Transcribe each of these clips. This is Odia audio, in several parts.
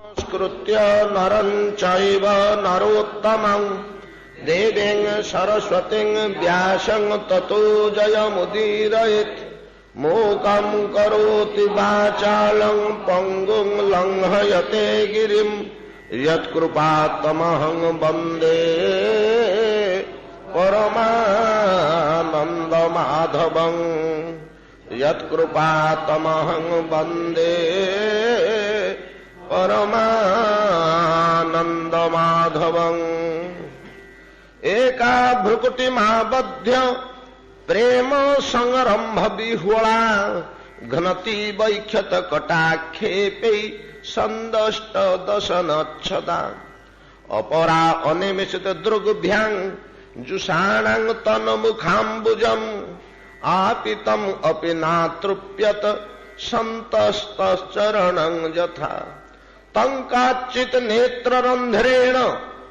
संस्कृत्य नरं चैव नरोत्तमं देवीं सरस्वतीं व्यासं ततो जयमुदीरयेत् मूकं करोति वाचालं पङ्गुं लङ्घयते गिरिं यत्कृपातमहं वन्दे परमानन्दमाधवं यत्कृपातमहं वन्दे परमानन्दमाधवं एका भ्रुकुटिमाबध्य प्रेम संरंभ विह्वला घनति वैख्यत कटाक्षेपै संदष्ट दशनच्छदा अपरा अनिमिषित दृग्भ्यां जुषाणां तन्मुखाम्बुजम् आपितम् अपि नातृप्यत सन्तस्तचरणं यथा तं काचित् नेत्ररन्ध्रेण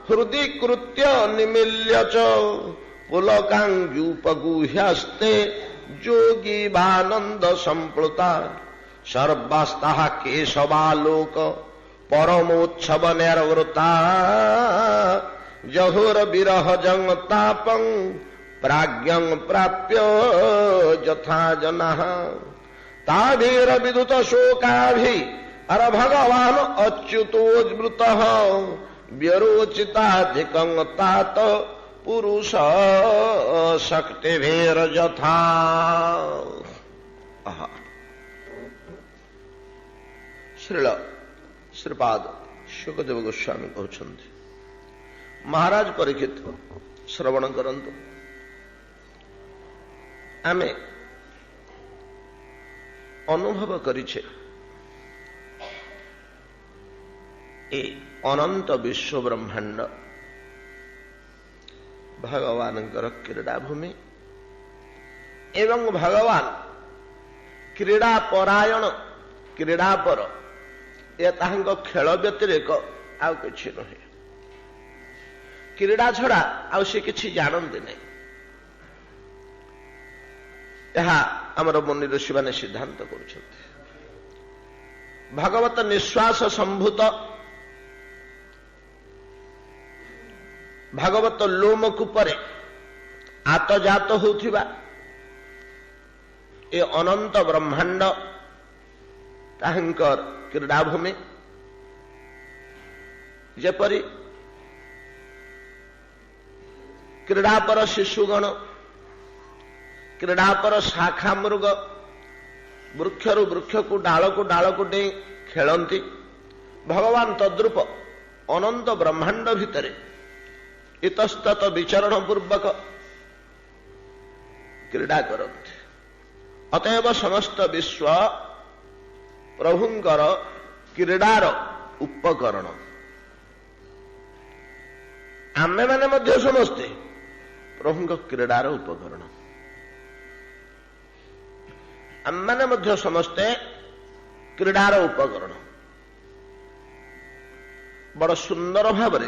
हृदि कृत्य निमील्य च पुलकाङ्ग्युपगुह्यस्ते योगीवानन्द सम्प्लुता सर्वास्ताः केशवालोक परमोत्सव निर्वृता जहुर्विरहजं तापं प्राज्ञं प्राप्य यथा जनाः ताभिर्विदुत शोकाभि अर भगवान अच्युतोऽमृतः व्यरोचिताधिकं तात पुरुष शक्तिभिर्यथा। श्रील श्रीपाद शुकदेव गोस्वामी कहते महाराज परीक्षित श्रवण करंतु आमे अनुभव करिछे ए अनंत विश्व ब्रह्मांड भगवान क्रीड़ा भूमि एवं भगवान क्रीड़ा परायण क्रीड़ा पर ये खेल व्यतिरेक आउ किछि नहे क्रीड़ा छड़ा आउ से किछि जानते नहीं यह आमर मुनि ऋषि माने सिद्धांत करुछन्ति भगवत निश्वास संभूत भगवत लोमकूपरे आतजात होथिबा ए अनंत ब्रह्मांड ताहंकर क्रीड़ाभूमि जेपरी क्रीड़ा पर शिशुगण क्रीड़ा पर शाखा मृग वृक्षरु वृक्ष को डाल को डे खेलती भगवान तद्रूप अनंत ब्रह्मांड भितरे इतस्तत विचरण पूर्वक क्रीड़ा करते अतएव समस्त विश्व प्रभुंकर क्रीडार उपकरण आमे माने मध्य समस्ते प्रभुंक क्रीडार उपकरण आमे माने मध्य समस्ते क्रीडार उपकरण बड़ सुंदर भावरे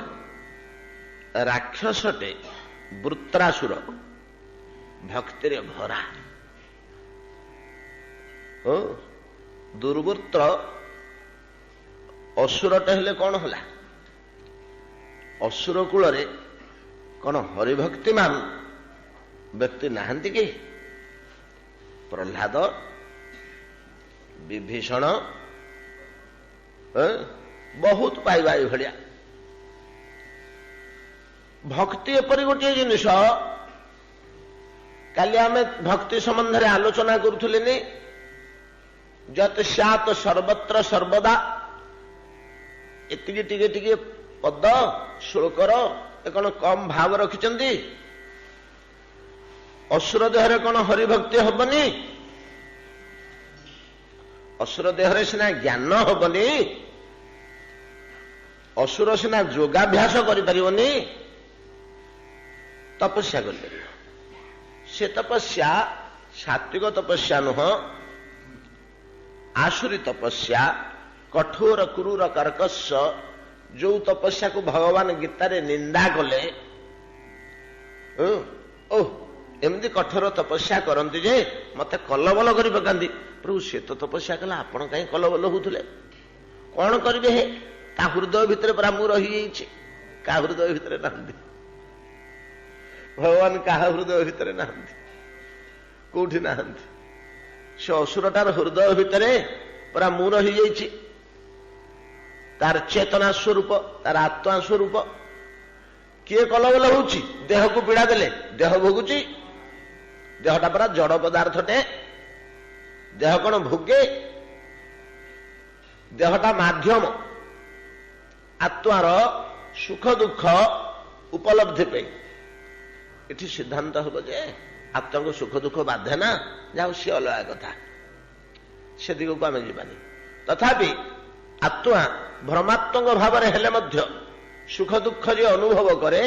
राक्षसटे वृत्रासुर भक्ति भरा ओ दुर्वृत्र असुरटे हेले कौन होला असुर कूल कौन हरिभक्तिमान व्यक्ति नहांती कि प्रह्लाद विभीषण बहुत पाइबा भाया भक्ति एपरी गोटे जिनिष काली आमे भक्ति संबंध में आलोचना करुले नहीं जत सात सर्वत्र सर्वदा एतिकी टिके टिके पद श्लोकर कौन कम भाव रखिंट असुर देहरे कौन हरिभक्ति हबनी असुर देहरे सिना ज्ञान हबनी असुर सिना योगाभ्यास करिपरिबनी तपस्या कर से तपस्या सात्विक तपस्या नुह आसुरी तपस्या कठोर क्रूर कर्कश जो तपस्या को भगवान गीतारे निंदा कले एमती कठोर तपस्या करती जे मत कलबल कर पकाती प्रभु से तो तपस्या कला आपण कहीं कलबल होते कौन करेंगे ତା ହୃଦୟ ଭିତରେ ପରା ମୁଁ ରହିଯାଇଛି। କାହା ହୃଦୟ ଭିତରେ ନାହାନ୍ତି, ଭଗବାନ କାହା ହୃଦୟ ଭିତରେ ନାହାନ୍ତି, କୋଉଠି ନାହାନ୍ତି। ସେ ଅସୁରଟାର ହୃଦୟ ଭିତରେ ପରା ମୁଁ ରହିଯାଇଛି, ତାର ଚେତନା ସ୍ୱରୂପ, ତାର ଆତ୍ମା ସ୍ୱରୂପ। କିଏ କଲବଲ ହଉଛି? ଦେହକୁ ପୀଡ଼ା ଦେଲେ ଦେହ ଭୋଗୁଛି। ଦେହଟା ପରା ଜଡ଼ ପଦାର୍ଥଟେ, ଦେହ କଣ ଭୋଗେ? ଦେହଟା ମାଧ୍ୟମ ଆତ୍ମାର ସୁଖ ଦୁଃଖ ଉପଲବ୍ଧି ପାଇଁ। ଏଠି ସିଦ୍ଧାନ୍ତ ହବ ଯେ ଆତ୍ମାଙ୍କୁ ସୁଖ ଦୁଃଖ ବାଧେ ନା, ଯାଉ ସିଏ ଅଲଗା କଥା, ସେ ଦିଗକୁ ଆମେ ଯିବାନି। ତଥାପି ଆତ୍ମା ଭ୍ରମାତ୍ମକ ଭାବରେ ହେଲେ ମଧ୍ୟ ସୁଖ ଦୁଃଖ ଯେ ଅନୁଭବ କରେ,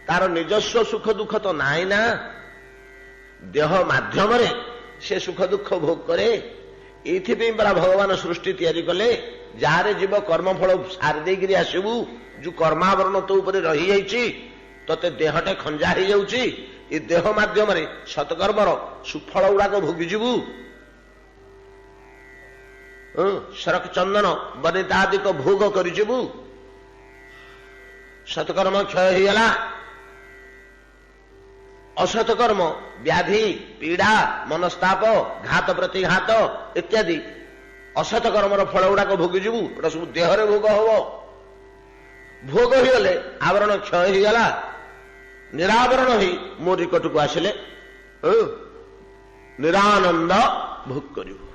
ତାର ନିଜସ୍ୱ ସୁଖ ଦୁଃଖ ତ ନାହିଁ ନା, ଦେହ ମାଧ୍ୟମରେ ସେ ସୁଖ ଦୁଃଖ ଭୋଗ କରେ। ଏଇଥିପାଇଁ ପରା ଭଗବାନ ସୃଷ୍ଟି ତିଆରି କଲେ। ଯାହାରେ ଯିବ କର୍ମଫଳ ସାରି ଦେଇକିରି ଆସିବୁ, ଯୋଉ କର୍ମାବରଣ ତୋ ଉପରେ ରହିଯାଇଛି, ତତେ ଦେହଟେ ଖଞ୍ଜା ହେଇଯାଉଛି, ଏ ଦେହ ମାଧ୍ୟମରେ ସତ୍କର୍ମର ସୁଫଳ ଗୁଡାକ ଭୋଗିଯିବୁ। ଶରକ ଚନ୍ଦନ ବନିତାଦିକ ଭୋଗ କରିଯିବୁ। ସତ୍କର୍ମ କ୍ଷୟ ହେଇଗଲା, ଅସତ୍କର୍ମ ବ୍ୟାଧି ପୀଡ଼ା ମନସ୍ତାପ ଘାତ ପ୍ରତିଘାତ ଇତ୍ୟାଦି ଅସତ୍କର୍ମର ଫଳ ଗୁଡାକ ଭୋଗିଯିବୁ। ଏଟା ସବୁ ଦେହରେ ଭୋଗ ହବ। ଭୋଗ ହେଇଗଲେ ଆବରଣ କ୍ଷୟ ହେଇଗଲା, ନିରାବରଣ ହେଇ ମୋ ନିକଟକୁ ଆସିଲେ ନିରାନନ୍ଦ ଭୋଗ କରିବୁ।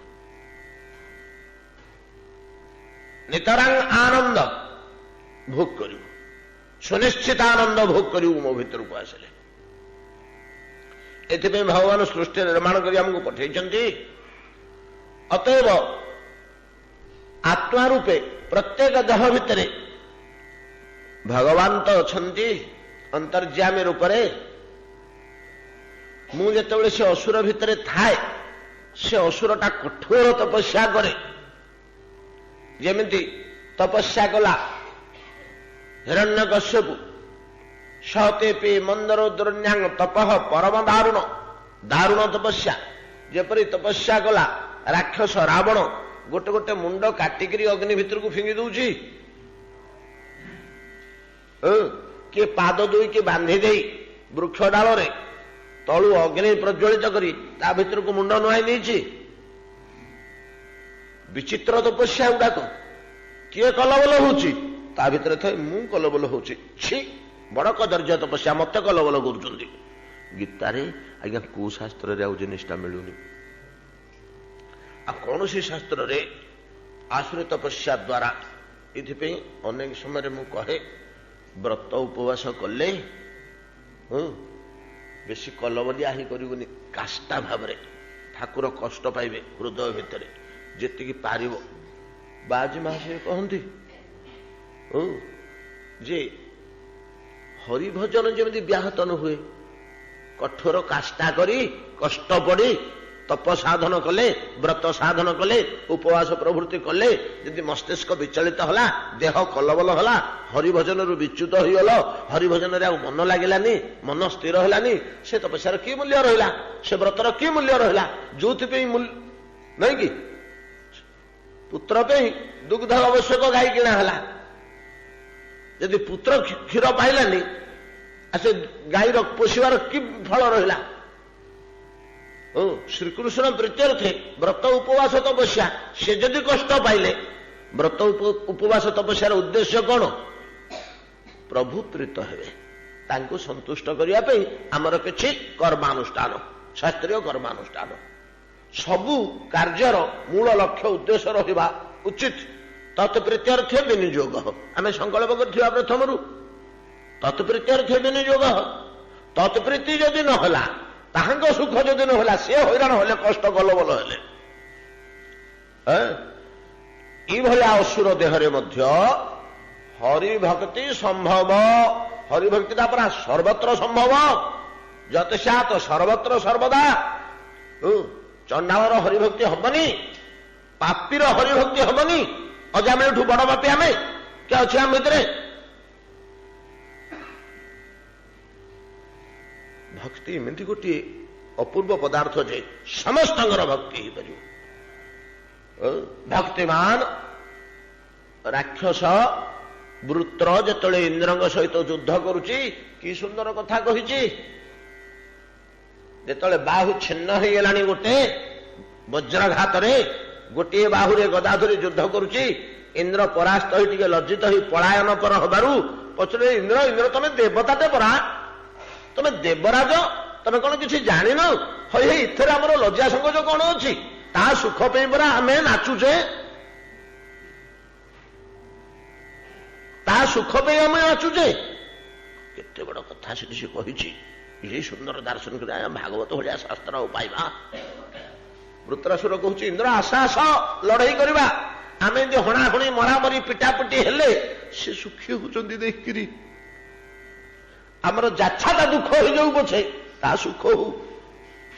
ନିତରାଂ ଆନନ୍ଦ ଭୋଗ କରିବୁ, ସୁନିଶ୍ଚିତ ଆନନ୍ଦ ଭୋଗ କରିବୁ ମୋ ଭିତରକୁ ଆସିଲେ। ଏଥିପାଇଁ ଭଗବାନ ସୃଷ୍ଟି ନିର୍ମାଣ କରି ଆମକୁ ପଠେଇଛନ୍ତି। ଅତଏବ ଆତ୍ମା ରୂପେ ପ୍ରତ୍ୟେକ ଦେହ ଭିତରେ ଭଗବାନ ତ ଅଛନ୍ତି ଅନ୍ତର୍ଯ୍ୟାମୀ ରୂପରେ। ମୁଁ ଯେତେବେଳେ ସେ ଅସୁର ଭିତରେ ଥାଏ, ସେ ଅସୁରଟା କଠୋର ତପସ୍ୟା କରେ। ଯେମିତି ତପସ୍ୟା କଲା ହିରଣ୍ୟକଶ୍ୟପୁ, ସତେପି ମନ୍ଦର ଦୁର୍ନ୍ୟାଙ୍ଗ ତପଃ ପରମ ଦାରୁଣ, ଦାରୁଣ ତପସ୍ୟା। ଯେପରି ତପସ୍ୟା କଲା ରାକ୍ଷସ ରାବଣ, ଗୋଟେ ଗୋଟେ ମୁଣ୍ଡ କାଟିକିରି ଅଗ୍ନି ଭିତରକୁ ଫିଙ୍ଗି ଦଉଛି। କିଏ ପାଦ ଦୁଇକି ବାନ୍ଧି ଦେଇ ବୃକ୍ଷ ଡାଳରେ ତଳୁ ଅଗ୍ନି ପ୍ରଜ୍ୱଳିତ କରି ତା ଭିତରକୁ ମୁଣ୍ଡ ନୁଆଇ ନେଇଛି। ବିଚିତ୍ର ତପସ୍ୟା ଗୁଡାକ। କିଏ କଲବଲ ହଉଛି? ତା ଭିତରେ ଥାଏ ମୁଁ କଲବଲ ହଉଛି। ଛି, ବଡ କଦର୍ଯ୍ୟ ତପସ୍ୟା, ମତେ କଲବଲ କରୁଛନ୍ତି। ଗୀତାରେ ଆଜ୍ଞା କୋଉ ଶାସ୍ତ୍ରରେ ଆଉ ଜିନିଷଟା ମିଳୁନି। ଆଉ କୌଣସି ଶାସ୍ତ୍ରରେ ଆସୁରୀ ତପସ୍ୟା ଦ୍ୱାରା। ଏଥିପାଇଁ ଅନେକ ସମୟରେ ମୁଁ କହେ, ବ୍ରତ ଉପବାସ କଲେ ବେଶୀ କଲବଲିଆ ହିଁ କରିବୁନି, କାଷ୍ଟା ଭାବରେ। ଠାକୁର କଷ୍ଟ ପାଇବେ ହୃଦୟ ଭିତରେ। ଯେତିକି ପାରିବ। ବାଜି ମହାଶୟ କହନ୍ତି ଯେ ହରିଭଜନ ଯେମିତି ବ୍ୟାହତ ନ ହୁଏ, କଠୋର କାଷ୍ଟା କରି କଷ୍ଟ ପଡ଼ି ତପ ସାଧନ କଲେ, ବ୍ରତ ସାଧନ କଲେ, ଉପବାସ ପ୍ରଭୃତି କଲେ, ଯଦି ମସ୍ତିଷ୍କ ବିଚଳିତ ହେଲା, ଦେହ କଲବଲ ହେଲା, ହରିଭଜନରୁ ବିଚ୍ୟୁତ ହୋଇଗଲ, ହରିଭଜନରେ ଆଉ ମନ ଲାଗିଲାନି, ମନ ସ୍ଥିର ହେଲାନି, ସେ ତପସ୍ୟାର କି ମୂଲ୍ୟ ରହିଲା? ସେ ବ୍ରତର କି ମୂଲ୍ୟ ରହିଲା? ଯୋଉଥିପାଇଁ ନାଇଁ କି ପୁତ୍ର ପାଇଁ ଦୁଗ୍ଧ ଆବଶ୍ୟକ ଗାଈ କିଣା ହେଲା। ଯଦି ପୁତ୍ର କ୍ଷୀର ପାଇଲାନି, ସେ ଗାଈର ପୋଷିବାର କି ଫଳ ରହିଲା? ଶ୍ରୀକୃଷ୍ଣ ପ୍ରୀତ୍ୟର୍ଥେ ବ୍ରତ ଉପବାସ ତପସ୍ୟା, ସେ ଯଦି କଷ୍ଟ ପାଇଲେ, ବ୍ରତ ଉପବାସ ତପସ୍ୟାର ଉଦ୍ଦେଶ୍ୟ କଣ? ପ୍ରଭୁ ପ୍ରୀତ ହେବେ, ତାଙ୍କୁ ସନ୍ତୁଷ୍ଟ କରିବା ପାଇଁ ଆମର କିଛି କର୍ମାନୁଷ୍ଠାନ, ଶାସ୍ତ୍ରୀୟ କର୍ମାନୁଷ୍ଠାନ। ସବୁ କାର୍ଯ୍ୟର ମୂଳ ଲକ୍ଷ୍ୟ ଉଦ୍ଦେଶ୍ୟ ରହିବା ଉଚିତ। ତତ୍ପ୍ରୀତ୍ୟର୍ଥେ ବିନିଯୋଗ। ଆମେ ସଂକଳ୍ପ କରିଥିବା ପ୍ରଥମରୁ ତତ୍ପ୍ରୀତ୍ୟର୍ଥେ ବିନିଯୋଗ। ତତ୍ପ୍ରୀତି ଯଦି ନହେଲା, ତାହାଙ୍କ ସୁଖ ଯଦି ନହେଲା, ସେ ହଇରାଣ ହେଲେ, କଷ୍ଟ କଲବଲ ହେଲେ। ଏଇଭଳିଆ ଅସୁର ଦେହରେ ମଧ୍ୟ ହରିଭକ୍ତି ସମ୍ଭବ। ହରିଭକ୍ତିଟା ପରା ସର୍ବତ୍ର ସମ୍ଭବ। ଯତସ୍ୟାତ ସର୍ବତ୍ର ସର୍ବଦା। ଚଣ୍ଡାଳର ହରିଭକ୍ତି ହବନି, ପାପୀର ହରିଭକ୍ତି ହବନି। ଅଜାମିଳଠୁ ବଡ ପାପୀ ଆମେ କେ ଅଛି ଆମ ଭିତରେ? ଭକ୍ତି ଏମିତି ଗୋଟିଏ ଅପୂର୍ବ ପଦାର୍ଥ ଯେ ସମସ୍ତଙ୍କର ଭକ୍ତି ହେଇପାରିବ। ଭକ୍ତିମାନ ରାକ୍ଷସ ବୃତ୍ର ଯେତେବେଳେ ଇନ୍ଦ୍ରଙ୍କ ସହିତ ଯୁଦ୍ଧ କରୁଛି କି ସୁନ୍ଦର କଥା କହିଛି। ଯେତେବେଳେ ବାହୁ ଛିନ୍ନ ହେଇଗଲାଣି ଗୋଟେ ବଜ୍ରଘାତରେ, ଗୋଟିଏ ବାହୁରେ ଗଦା ଧରି ଯୁଦ୍ଧ କରୁଛି, ଇନ୍ଦ୍ର ପରାସ୍ତ ହୋଇ ଟିକେ ଲଜ୍ଜିତ ହୋଇ ପଳାୟନ ପର ହବାରୁ ପଛରେ ଇନ୍ଦ୍ର ଇନ୍ଦ୍ର ତମେ ଦେବତାଟେ ପରା, ତମେ ଦେବରାଜ, ତମେ କଣ କିଛି ଜାଣିନ? ହଇ ହଇ ଏଥିରେ ଆମର ଲଜ୍ଜା ସଙ୍କୋଚ କଣ ଅଛି? ତା ସୁଖ ପାଇଁ ପରା ଆମେ ନାଚୁଛେ, ତା ସୁଖ ପାଇଁ ଆମେ ନାଚୁଛେ। କେତେ ବଡ କଥା ସେଠି ସେ କହିଛି। ଏ ସୁନ୍ଦର ଦାର୍ଶନିକ ଭାଗବତ ଭଳିଆ ଶାସ୍ତ୍ର ଆଉ ପାଇବା। ବୃତ୍ରାସୁର କହୁଛି ଇନ୍ଦ୍ର ଆସ ଆସ ଲଢେଇ କରିବା। ଆମେ ଏମିତି ହଣାହଣି ମରାମରି ପିଟାପିଟି ହେଲେ ସେ ସୁଖୀ ହଉଛନ୍ତି ଦେଖିକିରି। ଆମର ଯାଛାଟା ଦୁଃଖ ହେଇଯାଉ ପଛେ ତା ସୁଖ ହଉ।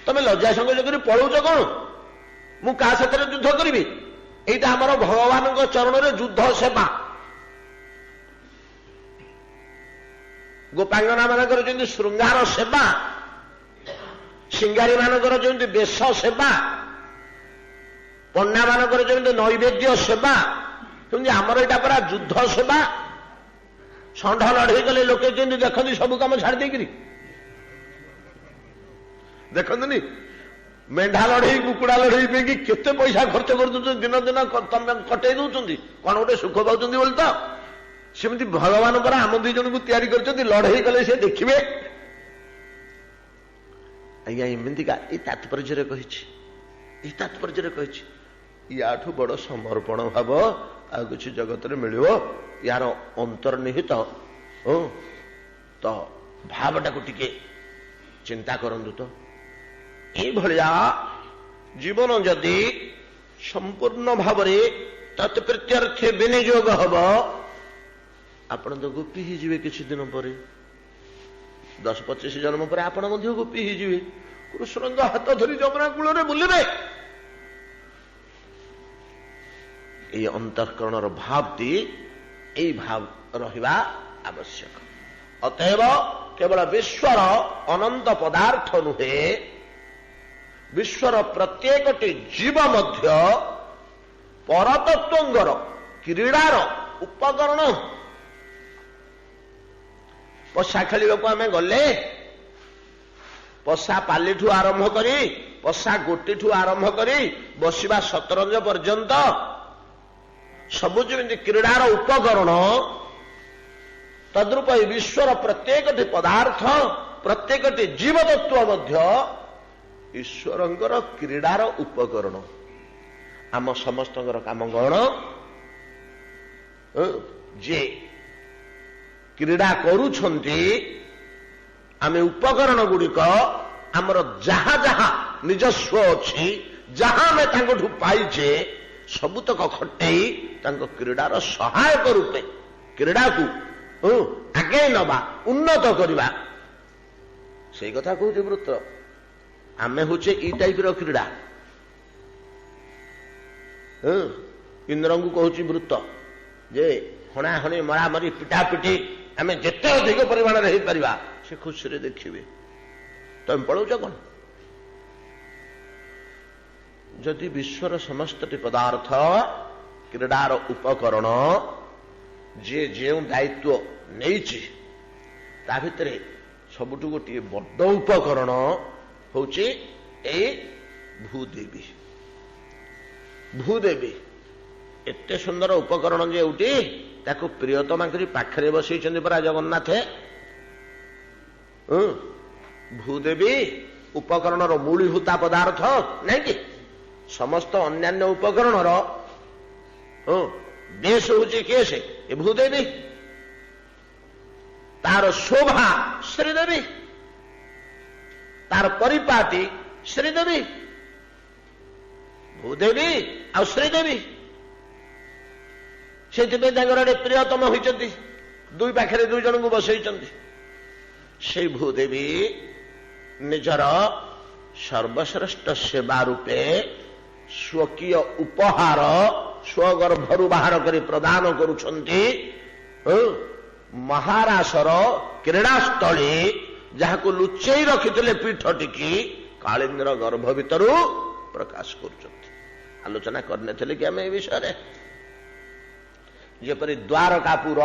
ତମେ ଲଜ୍ଜା ସଙ୍କୋଚ କରି ପଳଉଛ କଣ? ମୁଁ କାହା ସାଥିରେ ଯୁଦ୍ଧ କରିବି? ଏଇଟା ଆମର ଭଗବାନଙ୍କ ଚରଣରେ ଯୁଦ୍ଧ ସେବା। ଗୋପାଙ୍ଗନା ମାନଙ୍କର ଯେମିତି ଶୃଙ୍ଗାର ସେବା, ସିଙ୍ଗାରୀ ମାନଙ୍କର ଯେମିତି ବେଶ ସେବା, ପଣ୍ଡା ମାନଙ୍କର ଯେମିତି ନୈବେଦ୍ୟ ସେବା, ସେମିତି ଆମର ଏଇଟା ପରା ଯୁଦ୍ଧ ସେବା। ଷଣ୍ଢ ଲଢେଇ କଲେ ଲୋକେ ଯେମିତି ଦେଖନ୍ତି ସବୁ କାମ ଛାଡ଼ି ଦେଇକିରି ଦେଖନ୍ତୁନି। ମେଣ୍ଢା ଲଢେଇ କୁକୁଡା ଲଢେଇ ପାଇଁ କେତେ ପଇସା ଖର୍ଚ୍ଚ କରିଦଉଛନ୍ତି, ଦିନ ଦିନ କଟେଇ ଦଉଛନ୍ତି, କଣ ଗୋଟେ ସୁଖ ପାଉଛନ୍ତି ବୋଲି ତ। ସେମିତି ଭଗବାନ ପରା ଆମ ଦୁଇ ଜଣଙ୍କୁ ତିଆରି କରିଛନ୍ତି, ଲଢେଇ କଲେ ସେ ଦେଖିବେ। ଆଜ୍ଞା ଏମିତିକା ଏଇ ତାତ୍ପର୍ଯ୍ୟରେ କହିଛି, ଏଇ ତାତ୍ପର୍ଯ୍ୟରେ କହିଛି। ୟାଠୁ ବଡ ସମର୍ପଣ ଭାବ ଆଉ କିଛି ଜଗତରେ ମିଳିବ? ୟାର ଅନ୍ତର୍ନିହିତ ତ ଭାବଟାକୁ ଟିକେ ଚିନ୍ତା କରନ୍ତୁ ତ। ଏଇଭଳିଆ ଜୀବନ ଯଦି ସମ୍ପୂର୍ଣ୍ଣ ଭାବରେ ତତ୍ପ୍ରୀତ୍ୟର୍ଥେ ବିନିଯୋଗ ହବ, ଆପଣ ତ ଗୋପୀ ହେଇଯିବେ କିଛି ଦିନ ପରେ। 10-25 ଜନ୍ମ ପରେ ଆପଣ ମଧ୍ୟ ଗୋପୀ ହେଇଯିବେ। କୃଷ୍ଣଙ୍କ ହାତ ଧରି ଯମୁନା କୂଳରେ ବୁଲିବେ। এই অন্তঃকরণর ভাবটি এই ভাব রহিবা আবশ্যক। অতএব কেবল বিশ্বর অনন্ত পদার্থ নুহে, বিশ্বর প্রত্যেকটি জীব মধ্য পরতত্ত্বঙ্গর ক্রীড়ার উপকরণ। পশা খেলিବାକୁ ଆମେ ଗଲେ ପଶା ପାଲିଠୁ ଆରମ୍ଭ କରି, ପଶା ଗୋଟିଠୁ ଆରମ୍ଭ କରି ବସିବା ଶତରଞ୍ଜ ପର୍ଯ୍ୟନ୍ତ ସବୁ ଯେମିତି କ୍ରୀଡ଼ାର ଉପକରଣ, ତଦ୍ରୂପ ଏହି ବିଶ୍ୱର ପ୍ରତ୍ୟେକଟି ପଦାର୍ଥ, ପ୍ରତ୍ୟେକଟି ଜୀବତତ୍ତ୍ୱ ମଧ୍ୟ ଈଶ୍ୱରଙ୍କର କ୍ରୀଡ଼ାର ଉପକରଣ। ଆମ ସମସ୍ତଙ୍କର କାମ କଣ? ଯେ କ୍ରୀଡ଼ା କରୁଛନ୍ତି, ଆମେ ଉପକରଣ ଗୁଡ଼ିକ ଆମର ଯାହା ଯାହା ନିଜସ୍ୱ ଅଛି, ଯାହା ଆମେ ତାଙ୍କଠୁ ପାଇଛେ, ସବୁତକ ଖଟେଇ ତାଙ୍କ କ୍ରୀଡ଼ାର ସହାୟକ ରୂପେ କ୍ରୀଡ଼ାକୁ ଆଗେଇ ନେବା, ଉନ୍ନତ କରିବା। ସେଇ କଥା କହୁଛି ବୃତ୍ର। ଆମେ ହଉଛେ ଏଇ ଟାଇପର କ୍ରୀଡ଼ା। ଇନ୍ଦ୍ରଙ୍କୁ କହୁଛି ବୃତ୍ତ ଯେ ହଣାହଣି ମରାମରି ପିଟାପିଟି ଆମେ ଯେତେ ଅଧିକ ପରିମାଣରେ ହେଇପାରିବା ସେ ଖୁସିରେ ଦେଖିବେ। ତମେ ପଳଉଛ କଣ? ଯଦି ବିଶ୍ୱର ସମସ୍ତଟି ପଦାର୍ଥ କ୍ରୀଡ଼ାର ଉପକରଣ, ଯିଏ ଯେଉଁ ଦାୟିତ୍ୱ ନେଇଛି ତା ଭିତରେ ସବୁଠୁ ଗୋଟିଏ ବଡ ଉପକରଣ ହଉଛି ଏଇ ଭୂଦେବୀ। ଭୂଦେବୀ ଏତେ ସୁନ୍ଦର ଉପକରଣ ଯେ ଉଠି ତାକୁ ପ୍ରିୟତମା କରି ପାଖରେ ବସେଇଛନ୍ତି ପରା ଜଗନ୍ନାଥ। ଭୂଦେବୀ ଉପକରଣର ମୂଳୀଭୂତା ପଦାର୍ଥ ନାଇଁ କି? ସମସ୍ତ ଅନ୍ୟାନ୍ୟ ଉପକରଣର ବେଶ ହଉଛି କିଏ? ସେ ଏ ଭୂଦେବୀ। ତାର ଶୋଭା ଶ୍ରୀଦେବୀ, ତାର ପରିପାଟି ଶ୍ରୀଦେବୀ। ଭୂଦେବୀ ଆଉ ଶ୍ରୀଦେବୀ ସେଥିପାଇଁ ତାଙ୍କର ଗୋଟେ ପ୍ରିୟତମ ହୋଇଛନ୍ତି, ଦୁଇ ପାଖରେ ଦୁଇ ଜଣଙ୍କୁ ବସେଇଛନ୍ତି। ସେଇ ଭୂଦେବୀ ନିଜର ସର୍ବଶ୍ରେଷ୍ଠ ସେବା ରୂପେ ସ୍ୱକୀୟ ଉପହାର ସ୍ୱଗର୍ଭରୁ ବାହାର କରି ପ୍ରଦାନ କରୁଛନ୍ତି ମହାରାସର କ୍ରୀଡ଼ାସ୍ଥଳୀ, ଯାହାକୁ ଲୁଚେଇ ରଖିଥିଲେ ପୀଠ ଟିକି, କାଳିନ୍ଦର ଗର୍ଭ ଭିତରୁ ପ୍ରକାଶ କରୁଛନ୍ତି। ଆଲୋଚନା କରିନଥିଲେ କି ଆମେ ଏ ବିଷୟରେ? ଯେପରି ଦ୍ୱାରକାପୁର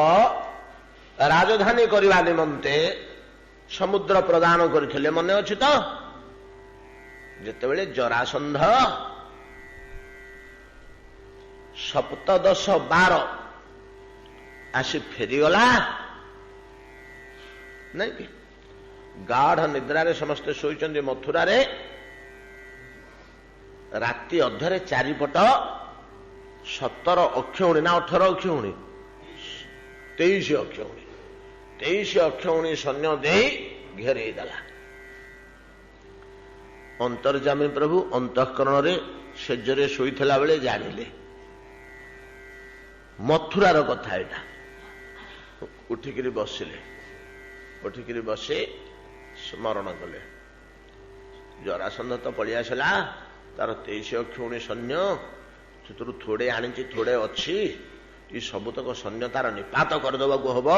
ରାଜଧାନୀ କରିବା ନିମନ୍ତେ ସମୁଦ୍ର ପ୍ରଦାନ କରିଥିଲେ, ମନେ ଅଛି ତ? ଯେତେବେଳେ ଜରାସନ୍ଧ 1712 ଆସି ଫେରିଗଲା, ନାଇଁ କି? ଗାଢ ନିଦ୍ରାରେ ସମସ୍ତେ ଶୋଇଛନ୍ତି ମଥୁରାରେ। ରାତି ଅଧରେ ଚାରିପଟ 17 ଅକ୍ଷୌଣୀ ନା 18 ଅକ୍ଷୌଣୀ, 23 ଅକ୍ଷୌଣୀ, 23 ଅକ୍ଷୌଣୀ ସୈନ୍ୟ ଦେଇ ଘେରେଇ ଦେଲା। ଅନ୍ତର୍ଯାମୀ ପ୍ରଭୁ ଅନ୍ତଃକରଣରେ ସେଜରେ ଶୋଇଥିଲା ବେଳେ ଜାଣିଲେ ମଥୁରାର କଥା ଏଇଟା। ଉଠିକିରି ବସିଲେ, ଉଠିକିରି ବସି ସ୍ମରଣ କଲେ, ଜରାସନ୍ଧ ତ ପଳେଇ ଆସିଲା, ତାର 23 ଅକ୍ଷୌଣୀ ସୈନ୍ୟ, ସେଥିରୁ ଥୋଡେ ଆଣିଛି ଥୋଡେ ଅଛି, ଏ ସବୁତକ ସୈନ୍ୟ ତାର ନିପାତ କରିଦେବାକୁ ହବ।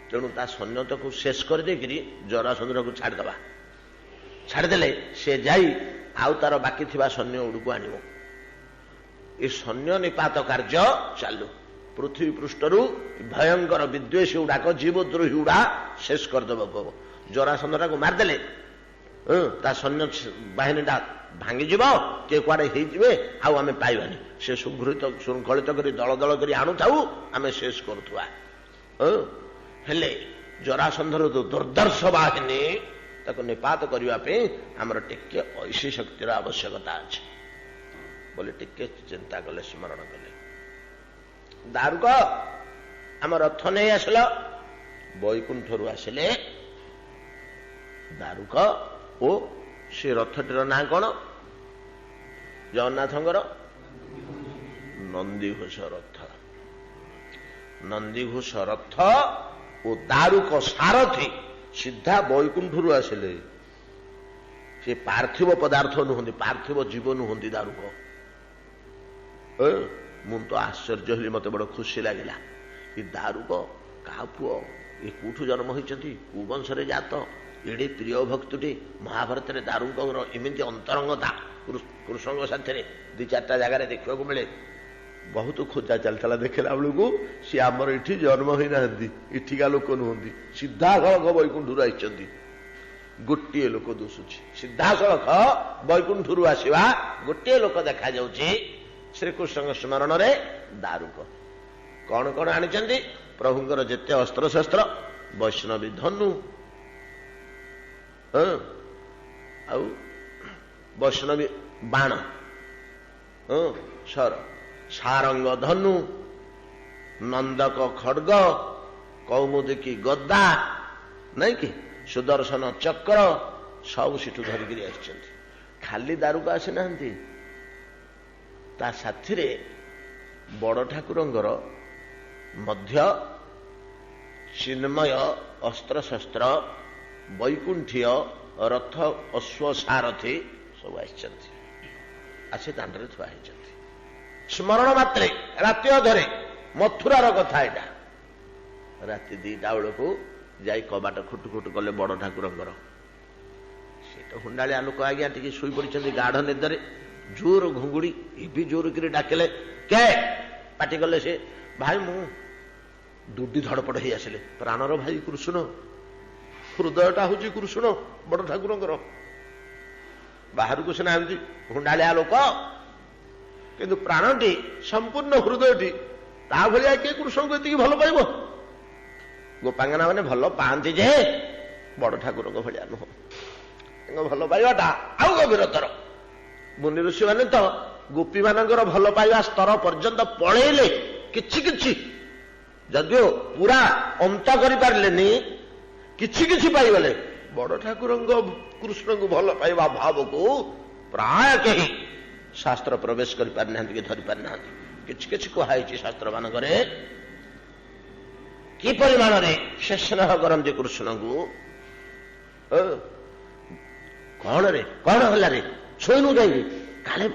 ତେଣୁ ତା ସୈନ୍ୟତକୁ ଶେଷ କରିଦେଇକିରି ଜରାସନ୍ଧକୁ ଛାଡ଼ିଦେବା। ଛାଡ଼ିଦେଲେ ସେ ଯାଇ ଆଉ ତାର ବାକି ଥିବା ସୈନ୍ୟ ଉଡ଼କୁ ଆଣିବ। ଏ ସୈନ୍ୟ ନିପାତ କାର୍ଯ୍ୟ ଚାଲୁ। ପୃଥିବୀ ପୃଷ୍ଠରୁ ଭୟଙ୍କର ବିଦ୍ୱେଷୀ ଗୁଡାକ, ଜୀବଦ୍ରୋହୀ ଗୁଡା ଶେଷ କରିଦେବାକୁ ହବ। ଜରାସନ୍ଧଟାକୁ ମାରିଦେଲେ ତା ସୈନ୍ୟ ବାହିନୀଟା ଭାଙ୍ଗିଯିବ, କିଏ କୁଆଡେ ହେଇଯିବେ, ଆଉ ଆମେ ପାଇବାନି। ସେ ଶୃଙ୍ଖଳିତ କରି ଦଳ ଦଳ କରି ଆଣୁଥାଉ, ଆମେ ଶେଷ କରୁଥିବା। ହେଲେ ଜରାସନ୍ଧର ଦୁର୍ଦ୍ଦର୍ଶ ବାହିନୀ, ତାକୁ ନିପାତ କରିବା ପାଇଁ ଆମର ଟିକେ ଐଶୀ ଶକ୍ତିର ଆବଶ୍ୟକତା ଅଛି ବୋଲି ଟିକେ ଚିନ୍ତା କଲେ, ସ୍ମରଣ କଲେ। ଦାରୁକ, ଆମ ରଥ ନେଇ ଆସିଲ। ବୈକୁଣ୍ଠରୁ ଆସିଲେ ଦାରୁକ ଓ ସେ ରଥଟିର ନାଁ କଣ? ଜଗନ୍ନାଥଙ୍କର ନନ୍ଦିଘୋଷ ରଥ। ନନ୍ଦିଘୋଷ ରଥ ଓ ଦାରୁକ ସାରଥି ସିଧା ବୈକୁଣ୍ଠରୁ ଆସିଲେ। ସେ ପାର୍ଥିବ ପଦାର୍ଥ ନୁହନ୍ତି, ପାର୍ଥିବ ଜୀବ ନୁହନ୍ତି ଦାରୁକ। ମୁଁ ତ ଆଶ୍ଚର୍ଯ୍ୟ ହେଲି, ମତେ ବଡ ଖୁସି ଲାଗିଲା। ଏ ଦାରୁକ କାହା ପୁଅ? ଏ କୋଉଠୁ ଜନ୍ମ ହୋଇଛନ୍ତି? କୋଉ ବଂଶରେ ଜାତ? ଏଡେ ପ୍ରିୟ ଭକ୍ତଟି। ମହାଭାରତରେ ଦାରୁଙ୍କର ଏମିତି ଅନ୍ତରଙ୍ଗତା କୃଷ୍ଣଙ୍କ ସାଥିରେ 2-4ଟା ଜାଗାରେ ଦେଖିବାକୁ ମିଳେ। ବହୁତ ଖୋଜା ଚାଲିଥିଲା, ଦେଖିଲା ବେଳକୁ ସିଏ ଆମର ଏଠି ଜନ୍ମ ହୋଇନାହାନ୍ତି, ଏଠିକା ଲୋକ ନୁହନ୍ତି, ସିଧାସଳଖ ବୈକୁଣ୍ଠରୁ ଆସିଛନ୍ତି। ଗୋଟିଏ ଲୋକ ଦୁଶୁଛି, ସିଧାସଳଖ ବୈକୁଣ୍ଠରୁ ଆସିବା ଗୋଟିଏ ଲୋକ ଦେଖାଯାଉଛି ଶ୍ରୀକୃଷ୍ଣଙ୍କ ସ୍ମରଣରେ। ଦାରୁକ କଣ କଣ ଆଣିଛନ୍ତି? ପ୍ରଭୁଙ୍କର ଯେତେ ଅସ୍ତ୍ରଶସ୍ତ୍ର, ବୈଷ୍ଣବୀ ଧନୁ, ଆଉ ବୈଷ୍ଣବୀ ବାଣ, ସାରଙ୍ଗ ଧନୁ, ନନ୍ଦକ ଖଡ୍ଗ, କୌମୁଦିକି ଗଦା, ନାଇଁ କି, ସୁଦର୍ଶନ ଚକ୍ର, ସବୁ ସେଠୁ ଧରିକିରି ଆସିଛନ୍ତି। ଖାଲି ଦାରୁକ ଆସିନାହାନ୍ତି, ତା ସାଥିରେ ବଡ ଠାକୁରଙ୍କର ମଧ୍ୟ ଚିନ୍ମୟ ଅସ୍ତ୍ରଶସ୍ତ୍ର, ବୈକୁଣ୍ଠୀୟ ରଥ, ଅଶ୍ୱ ସାରଥି ସବୁ ଆସିଛନ୍ତି। ଆସି ଦାଣ୍ଡରେ ଥୁଆ ହେଇଛନ୍ତି। ସ୍ମରଣ ମାତ୍ରେ ରାତି ଅଧରେ ମଥୁରାର କଥା ଏଇଟା। ରାତି 2ଟା ବେଳକୁ ଯାଇ କବାଟ ଖୁଟୁ ଖୁଟୁ କଲେ ବଡ ଠାକୁରଙ୍କର। ସେ ତ ହୁଣ୍ଡାଳିଆ ଲୋକ ଆଜ୍ଞା, ଟିକେ ଶୋଇପଡିଛନ୍ତି ଗାଢ ନିଦରେ। ଜୋର ଘୁଙ୍ଗୁଡି ଏବେ ଜୋର କରି ଡାକିଲେ, କେ? ପାଟି କଲେ ସେ, ଭାଇ ମୁଁ ଦୁଡି ଧଡପଡ ହେଇ ଆସିଲେ। ପ୍ରାଣର ଭାଇ କୃଷ୍ଣ, ହୃଦୟଟା ହଉଛି କୃଷ୍ଣ ବଡ ଠାକୁରଙ୍କର। ବାହାରକୁ ସିନା ଏମିତି ହୁଣ୍ଡାଳିଆ ଲୋକ, କିନ୍ତୁ ପ୍ରାଣଟି, ସମ୍ପୂର୍ଣ୍ଣ ହୃଦୟଟି ତା ଭଳିଆ କିଏ କୃଷ୍ଣଙ୍କୁ ଏତିକି ଭଲ ପାଇବ? ଗୋପାଙ୍ଗନା ମାନେ ଭଲ ପାଆନ୍ତି ଯେ ବଡ ଠାକୁରଙ୍କ ଭଳିଆ ନୁହଁ। ତାଙ୍କ ଭଲ ପାଇବାଟା ଆଉ ଗଭୀରତର। ମୁନି ଋଷି ମାନେ ତ ଗୋପୀ ମାନଙ୍କର ଭଲ ପାଇବା ସ୍ତର ପର୍ଯ୍ୟନ୍ତ ପଳେଇଲେ, କିଛି କିଛି, ଯଦିଓ ପୁରା ଅନ୍ତ କରିପାରିଲେନି, କିଛି କିଛି ପାଇଗଲେ। ବଡ ଠାକୁରଙ୍କ କୃଷ୍ଣଙ୍କୁ ଭଲ ପାଇବା ଭାବକୁ ପ୍ରାୟ କେହି ଶାସ୍ତ୍ର ପ୍ରବେଶ କରିପାରିନାହାନ୍ତି କି ଧରିପାରିନାହାନ୍ତି। କିଛି କିଛି କୁହାଯାଇଛି ଶାସ୍ତ୍ର ମାନଙ୍କରେ କି ପରିମାଣରେ ସେ ସ୍ନେହ କରନ୍ତି କୃଷ୍ଣଙ୍କୁ। କଣ ରେ, କଣ ହେଲା ରେ, ଶୋଇନୁ ଯାଇକି? କାଳେ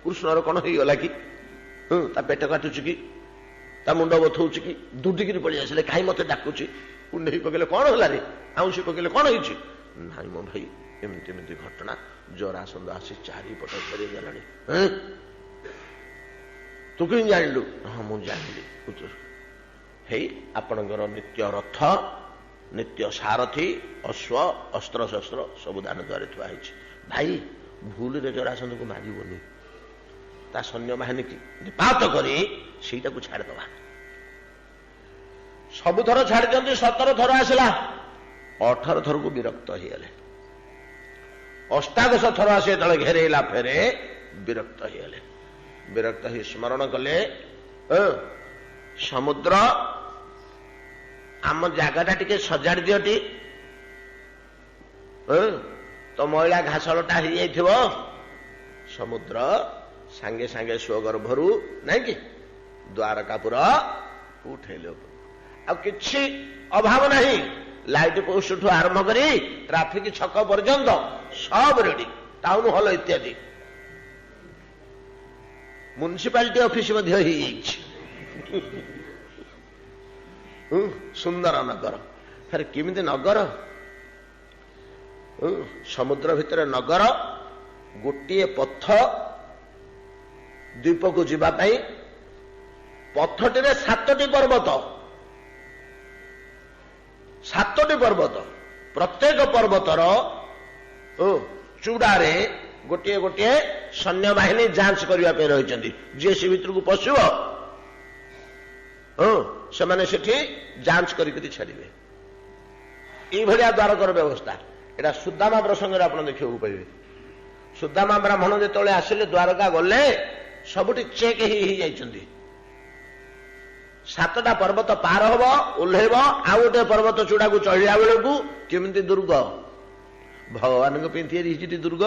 କୃଷ୍ଣର କଣ ହେଇଗଲା କି? ତା ପେଟ କାଟୁଛି କି, ତା ମୁଣ୍ଡ ବଥଉଛି କି? ଦୁଡିକିରି ପଳେଇ ଆସିଲେ, କାହିଁ ମତେ ଡାକୁଛି? କୁଣ୍ଡେଇ ପକେଇଲେ, କଣ ହେଲା ରେ? ଆଉଁସି ପକେଇଲେ, କଣ ହେଇଛି? ନାଇଁ ମୋ ଭାଇ, ଏମିତି ଏମିତି ଘଟଣା, ଜରାସନ୍ଧ ଆସି ଚାରିପଟ ଫେରେଇ ଗଲାଣି। ତୁ ତୁ କେମିତି ଜାଣିଲୁ? ହଁ ମୁଁ ଜାଣିଲି। ହେଇ ଆପଣଙ୍କର ନିତ୍ୟ ରଥ, ନିତ୍ୟ ସାରଥୀ, ଅଶ୍ଵ, ଅସ୍ତ୍ରଶସ୍ତ୍ର ସବୁ ଦାନ ଦ୍ୱାରେ ଥୁଆ ହେଇଛି। ଭାଇ ଭୁଲରେ ଜରାସନ୍ଧକୁ ମାରିବନି, ତା ସୈନ୍ୟବାହିନୀ ନିପାତ କରି ସେଇଟାକୁ ଛାଡ଼ିଦବା। ସବୁଥର ଛାଡ଼ିଛନ୍ତି, 17 ଥର ଆସିଲା, 18 ଥରକୁ ବିରକ୍ତ ହେଇଗଲେ। 18 ଥର ଆସି ଯେତେବେଳେ ଘେରେଇଲା ଫେରେ ବିରକ୍ତ ହେଇଗଲେ। ବିରକ୍ତ ହେଇ ସ୍ମରଣ କଲେ, ସମୁଦ୍ର ଆମ ଜାଗାଟା ଟିକେ ସଜାଡ଼ି ଦିଅଟି, ତ ମଇଳା ଘାସଲଟା ହେଇଯାଇଥିବ। ସମୁଦ୍ର ସାଙ୍ଗେ ସାଙ୍ଗେ ସ୍ୱଗର୍ଭରୁ ନାଇଁ କି ଦ୍ୱାରକାପୁର ଉଠେଇଲେ। ଆଉ କିଛି ଅଭାବ ନାହିଁ, ଲାଇଟ ପୋଷ୍ଟଠୁ ଆରମ୍ଭ କରି ଟ୍ରାଫିକ ଛକ ପର୍ଯ୍ୟନ୍ତ ସବୁ ରେଡି, ଟାଉନ ହଲ ଇତ୍ୟାଦି। ମ୍ୟୁନିସିପାଲିଟି ଅଫିସ ମଧ୍ୟ ହେଇଯାଇଛି। ସୁନ୍ଦର ନଗର। ଫେରେ କେମିତି ନଗର? ସମୁଦ୍ର ଭିତରେ ନଗର, ଗୋଟିଏ ପଥ ଦ୍ୱୀପକୁ ଯିବା ପାଇଁ। ପଥଟିରେ 7ଟି ପର୍ବତ, 7ଟି ପର୍ବତ। ପ୍ରତ୍ୟେକ ପର୍ବତର ଚୂଡାରେ ଗୋଟିଏ ଗୋଟିଏ ସୈନ୍ୟବାହିନୀ ଯାଞ୍ଚ କରିବା ପାଇଁ ରହିଛନ୍ତି। ଯିଏ ସେ ଭିତରକୁ ପଶିବ ସେମାନେ ସେଠି ଯାଞ୍ଚ କରିକି ଛାଡ଼ିବେ। ଏଇଭଳିଆ ଦ୍ୱାରକର ବ୍ୟବସ୍ଥା। ଏଇଟା ସୁଦାମା ପ୍ରସଙ୍ଗରେ ଆପଣ ଦେଖିବାକୁ ପାଇବେ। ସୁଦାମା ବ୍ରାହ୍ମଣ ଯେତେବେଳେ ଆସିଲେ ଦ୍ୱାରକା ଗଲେ, ସବୁଠି ଚେକ୍ ହେଇଯାଇଛନ୍ତି। 7ଟା ପର୍ବତ ପାର ହବ, ଓହ୍ଲେଇବ, ଆଉ ଗୋଟେ ପର୍ବତ ଚୂଡାକୁ ଚଢିଲା ବେଳକୁ କେମିତି ଦୁର୍ଗ, ଭଗବାନଙ୍କ ପାଇଁ ତିଆରି ହେଇଛି ଦୁର୍ଗ।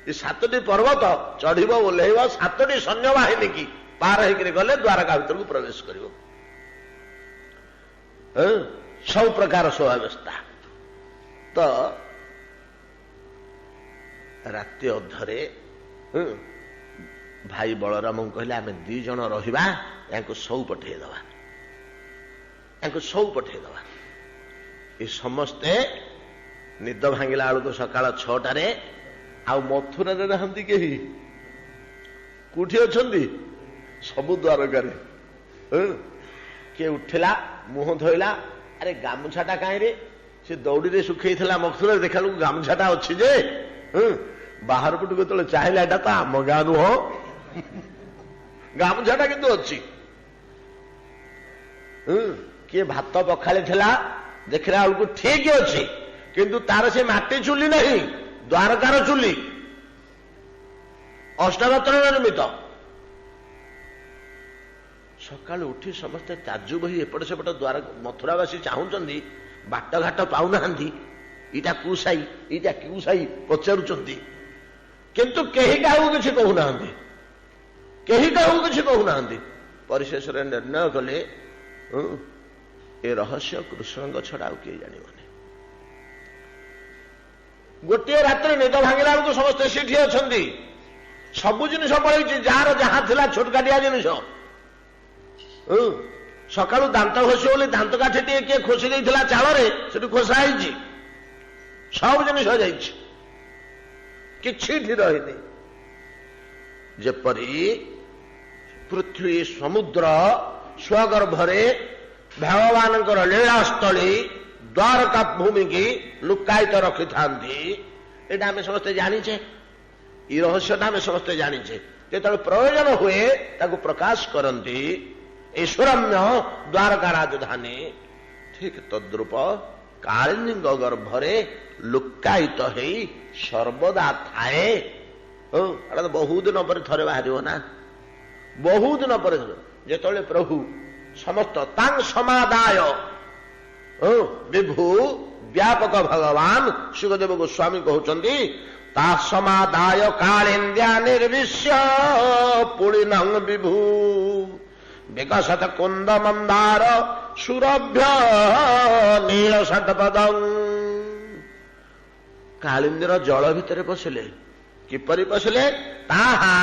ଏ 7ଟି ପର୍ବତ ଚଢିବ, ଓହ୍ଲେଇବ, 7ଟି ସୈନ୍ୟବାହିନୀ କି ପାର ହେଇକରି ଗଲେ ଦ୍ୱାରକା ଭିତରକୁ ପ୍ରବେଶ କରିବ। ସବୁ ପ୍ରକାର ସୁବ୍ୟବସ୍ଥା। ତ ରାତି ଅଧରେ ଭାଇ ବଳରାମଙ୍କୁ କହିଲେ, ଆମେ 2 ଜଣ ରହିବା, ୟାଙ୍କୁ ସବୁ ପଠେଇଦବା, ୟାଙ୍କୁ ସବୁ ପଠେଇଦବା। ଏ ସମସ୍ତେ ନିଦ ଭାଙ୍ଗିଲା ବେଳକୁ ସକାଳ 6ଟାରେ। ଆଉ ମଥୁରାରେ ନାହାନ୍ତି କେହି। କୋଉଠି ଅଛନ୍ତି? ସବୁ ଦ୍ୱାରକାରେ। କିଏ ଉଠିଲା, ମୁହଁ ଧୋଇଲା, ଆରେ ଗାମୁଛାଟା କାହିଁରେ? ସେ ଦୌଡ଼ିରେ ଶୁଖେଇଥିଲା ମଥୁରାରେ, ଦେଖିଲା ବେଳକୁ ଗାମୁଛାଟା ଅଛି ଯେ ବାହାର ପଟକୁ ଯେତେବେଳେ ଚାହିଁଲା, ଏଟା ତ ଆମ ଗାଁ ନୁହଁ, ଗାମୁଛାଟା କିନ୍ତୁ ଅଛି। କିଏ ଭାତ ପଖାଳିଥିଲା, ଦେଖିଲା ବେଳକୁ ଠିକ ଅଛି, କିନ୍ତୁ ତାର ସେ ମାଟି ଚୁଲି ନାହିଁ, ଦ୍ୱାରକାର ଚୁଲି, ଅଷ୍ଟରତ୍ନ ନିର୍ମିତ। ସକାଳୁ ଉଠି ସମସ୍ତେ ତାଜୁବ ହୋଇ ଏପଟ ସେପଟ ମଥୁରାବାସୀ ଚାହୁଁଛନ୍ତି, ବାଟଘାଟ ପାଉନାହାନ୍ତି, ଏଇଟା କୋଉ ସାହି, ଏଇଟା କେଉଁ ସାହି ପଚାରୁଛନ୍ତି, କିନ୍ତୁ କେହି କାହାକୁ କିଛି କହୁନାହାନ୍ତି, କେହି କାହାକୁ କିଛି କହୁନାହାନ୍ତି। ପରିଶେଷରେ ନିର୍ଣ୍ଣୟ କଲେ, ଏ ରହସ୍ୟ କୃଷ୍ଣଙ୍କ ଛଡା ଆଉ କେହି ଜାଣିବନି। ଗୋଟିଏ ରାତିରେ ନିଦ ଭାଙ୍ଗିଲା ବେଳକୁ ସମସ୍ତେ ସେଠି ଅଛନ୍ତି। ସବୁ ଜିନିଷ ପଳେଇଛି, ଯାହାର ଯାହା ଥିଲା ଛୋଟକାଟିଆ ଜିନିଷ। ସକାଳୁ ଦାନ୍ତ ଘଷିବ ବୋଲି ଦାନ୍ତ କାଠି ଟିକେ କିଏ ଖୋସି ଦେଇଥିଲା ଚାଳରେ, ସେଠୁ ଖୋସା ହେଇଛି। ସବୁ ଜିନିଷ ଯାଇଛି, କିଛି ରହିନି। ଯେପରି ପୃଥ୍ୱୀ ସମୁଦ୍ର ସ୍ୱଗର୍ଭରେ ଭଗବାନଙ୍କର ଲୀଳାସ୍ଥଳୀ ଦ୍ୱାରକା ଭୂମିକି ଲୁକାୟିତ ରଖିଥାନ୍ତି, ଏଇଟା ଆମେ ସମସ୍ତେ ଜାଣିଛେ। এই রহস্যটা আমি সমস্তে জানিছে। যেতবে প্রয়োজন হুয়ে তাকে প্রকাশ করতে এই সুরম্য দ্বারকা রাজধানী ঠিক তদ্রূপ কালিন্দীଙ୍କ গর্ভরে লুকায়িত হই সর্বদা থাকে। এটা তো বহুদিন পরে থরে বাহারিব না, বহুদিন পরে যেতবে প্রভু সমস্ত তাং সমাদায় বিভু ব্যাপক ভগবান সুখদেব গোস্বামী কହୁଛନ୍ତି তা সমাদায় কালিন্দ্যা নির্বিশ্য পুলিনং বিভু বিকশত কুন্দ মন্দার সুরভ্য নীল ষটপদং। কালিন্দীর জল ভিতরে পশিলে কিপরি পশিলে তাহা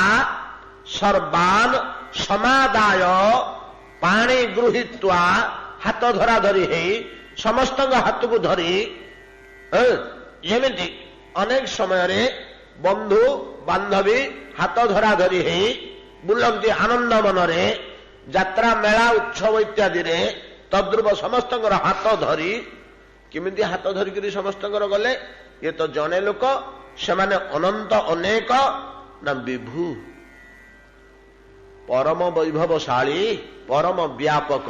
সর্বান সমাদায় পানি গৃহীত্বা হাত ধরা ধরি হই সমস্ত হাতକୁ ধরি যেମିତି অনেক সময় বন্ধু বান্ধবী হাত ধরা ধরি হই ବୁଲନ୍ତି ଆନନ୍ଦ ମନରେ, ଯାତ୍ରା ମେଳା ଉତ୍ସବ ଇତ୍ୟାଦିରେ ତଦ୍ରୁପ ସମସ୍ତଙ୍କର ହାତ ଧରି, କେମିତି ହାତ ଧରିକିରି ସମସ୍ତଙ୍କର ଗଲେ? ଇଏ ତ ଜଣେ ଲୋକ, ସେମାନେ ଅନନ୍ତ ଅନେକ ନା ବିଭୁ, ପରମ ବୈଭବଶାଳୀ, ପରମ ବ୍ୟାପକ।